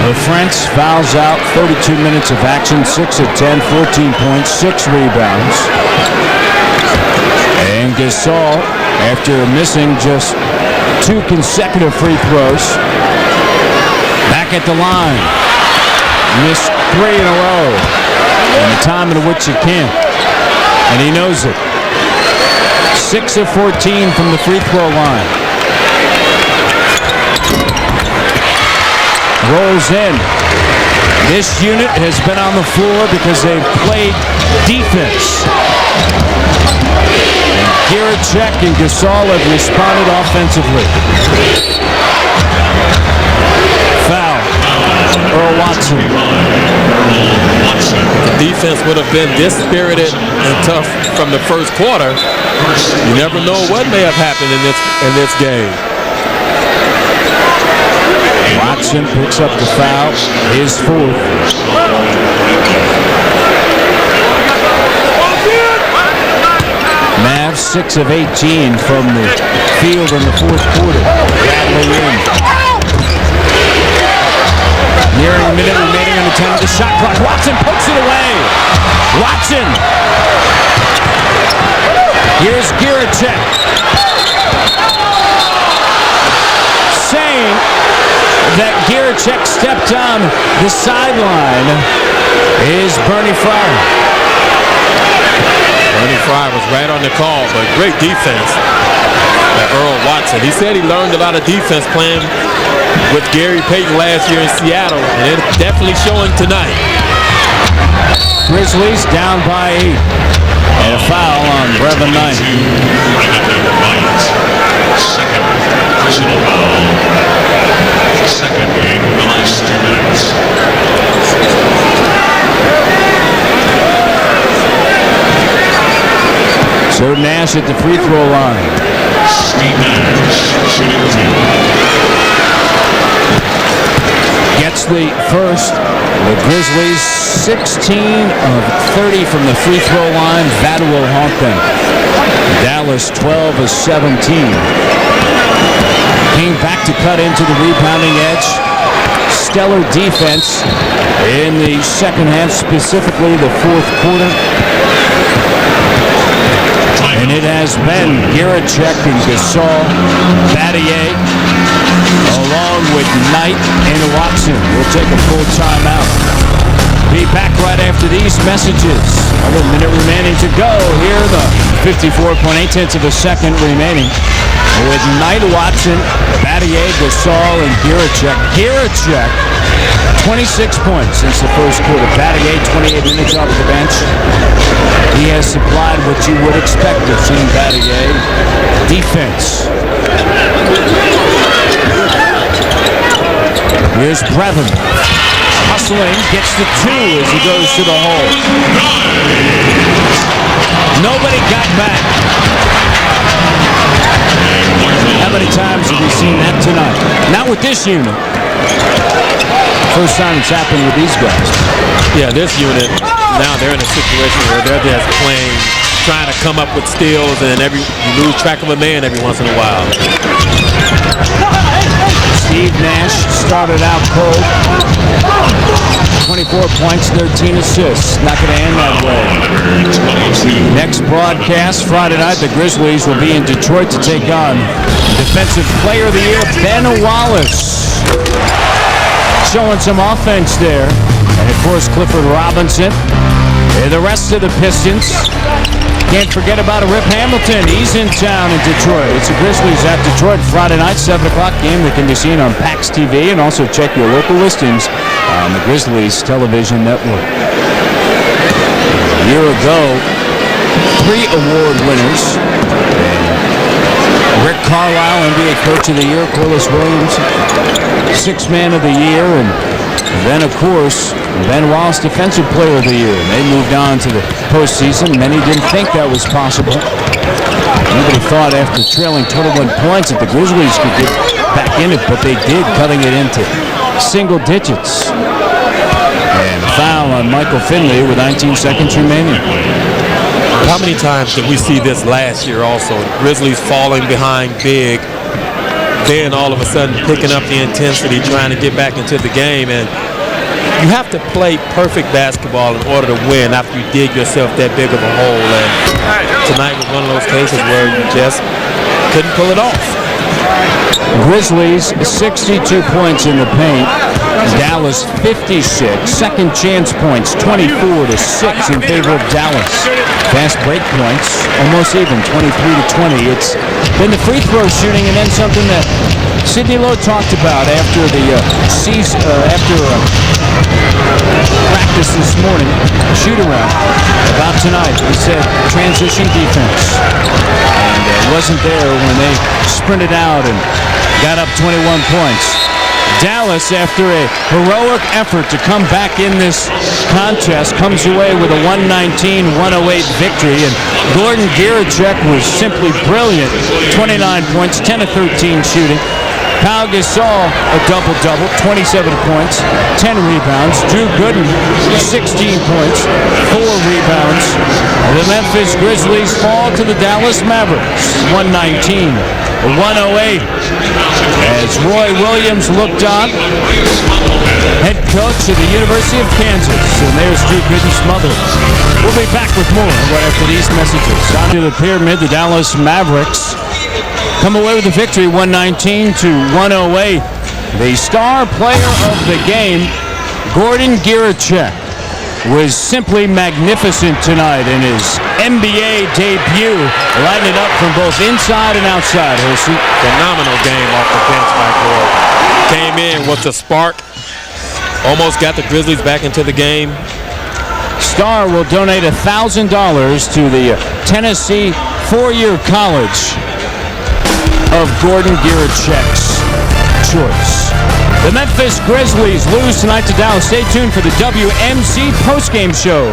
LaFrance fouls out. 32 minutes of action, 6 of 10, 14 points, 6 rebounds. And Gasol, after missing just 2 consecutive free throws, back at the line. Missed 3 in a row in the time in which he can. And he knows it. 6 of 14 from the free throw line. Rolls in. This unit has been on the floor because they've played defense. And Garrett and Gasol have responded offensively. Foul. Earl Watson. The defense would have been this spirited and tough from the first quarter. You never know what may have happened in this game. Watson picks up the foul, his 4th. Mavs 6 of 18 from the field in the 4th quarter. Rattling in. Nearing a minute remaining on the 10 of the shot clock. Watson pokes it away. Watson. Here's Garrett. check stepped on the sideline is Bernie Fry. Bernie Fry was right on the call, but great defense by Earl Watson. He said he learned a lot of defense playing with Gary Payton last year in Seattle, and it's definitely showing tonight. Grizzlies down by 8. And a foul on Brevin Knight. Second personal foul. Second game in the last 2 minutes. So Nash at the free throw line. Steve Nash shooting two. Gets the first. The Grizzlies 16 of 30 from the free throw line. That will haunt them. Dallas 12 of 17. Came back to cut into the rebounding edge. Stellar defense in the second half, specifically the fourth quarter. And it has been Giricek and Gasol, Battier, along with Knight and Watson. We'll take a full timeout. Be back right after these messages. Another minute remaining to go. Here, the 54.8 of a second remaining. With Knight, Watson, Battier, Gasol, and Giricek. Giricek, 26 points since the first quarter. Battier, 28 minutes off the bench. He has supplied what you would expect of seeing Battier. Defense. Here's Brevin. Hustling, gets the 2 as he goes to the hole. Nobody got back. How many times have we seen that tonight? Not with this unit. First time it's happened with these guys. Yeah, this unit, now they're in a situation where they're just playing, trying to come up with steals, and you lose track of a man every once in a while. Steve Nash started out cold. 24 points, 13 assists. Not going to end that way. Next broadcast Friday night, the Grizzlies will be in Detroit to take on Defensive Player of the Year, Ben Wallace. Showing some offense there. And of course, Clifford Robinson. And the rest of the Pistons. Can't forget about Rip Hamilton. He's in town in Detroit. It's the Grizzlies at Detroit Friday night, 7 o'clock game that can be seen on PAX TV, and also check your local listings on the Grizzlies television network. A year ago, 3 award winners. Rick Carlisle, NBA Coach of the Year, Corliss Williams, 6th Man of the Year, and then, of course, Ben Wallace, Defensive Player of the Year. They moved on to the postseason. Many didn't think that was possible. Nobody thought after trailing 21 points that the Grizzlies could get back in it, but they did, cutting it into single digits. And a foul on Michael Finley with 19 seconds remaining. How many times did we see this last year also? The Grizzlies falling behind big, then all of a sudden picking up the intensity, trying to get back into the game. And you have to play perfect basketball in order to win after you dig yourself that big of a hole. And tonight was one of those cases where you just couldn't pull it off. Grizzlies 62 points in the paint. Dallas 56. Second chance points 24-6 in favor of Dallas. Fast break points almost even 23-20. It's been the free throw shooting, and then something that Sidney Lowe talked about after the practice this morning, shoot around about tonight. He said transition defense, and it wasn't there when they sprinted out and got up 21 points. Dallas, after a heroic effort to come back in this contest, comes away with a 119-108 victory, and Gordon Giricek was simply brilliant. 29 points, 10 of 13 shooting. Pau Gasol, a double-double, 27 points, 10 rebounds. Drew Gooden, 16 points, 4 rebounds. The Memphis Grizzlies fall to the Dallas Mavericks, 119-108. As Roy Williams looked on, head coach of the University of Kansas. And there's Drew Gooden's mother. We'll be back with more right after these messages. On to the pyramid, the Dallas Mavericks come away with the victory, 119-108. The star player of the game, Gordon Girachek, was simply magnificent tonight in his NBA debut, lighting it up from both inside and outside, Hulsey. Phenomenal game off the bench by Gordon. Came in with a spark. Almost got the Grizzlies back into the game. Star will donate $1,000 to the Tennessee four-year college of Gordon Girachek's choice. The Memphis Grizzlies lose tonight to Dallas. Stay tuned for the WMC postgame show.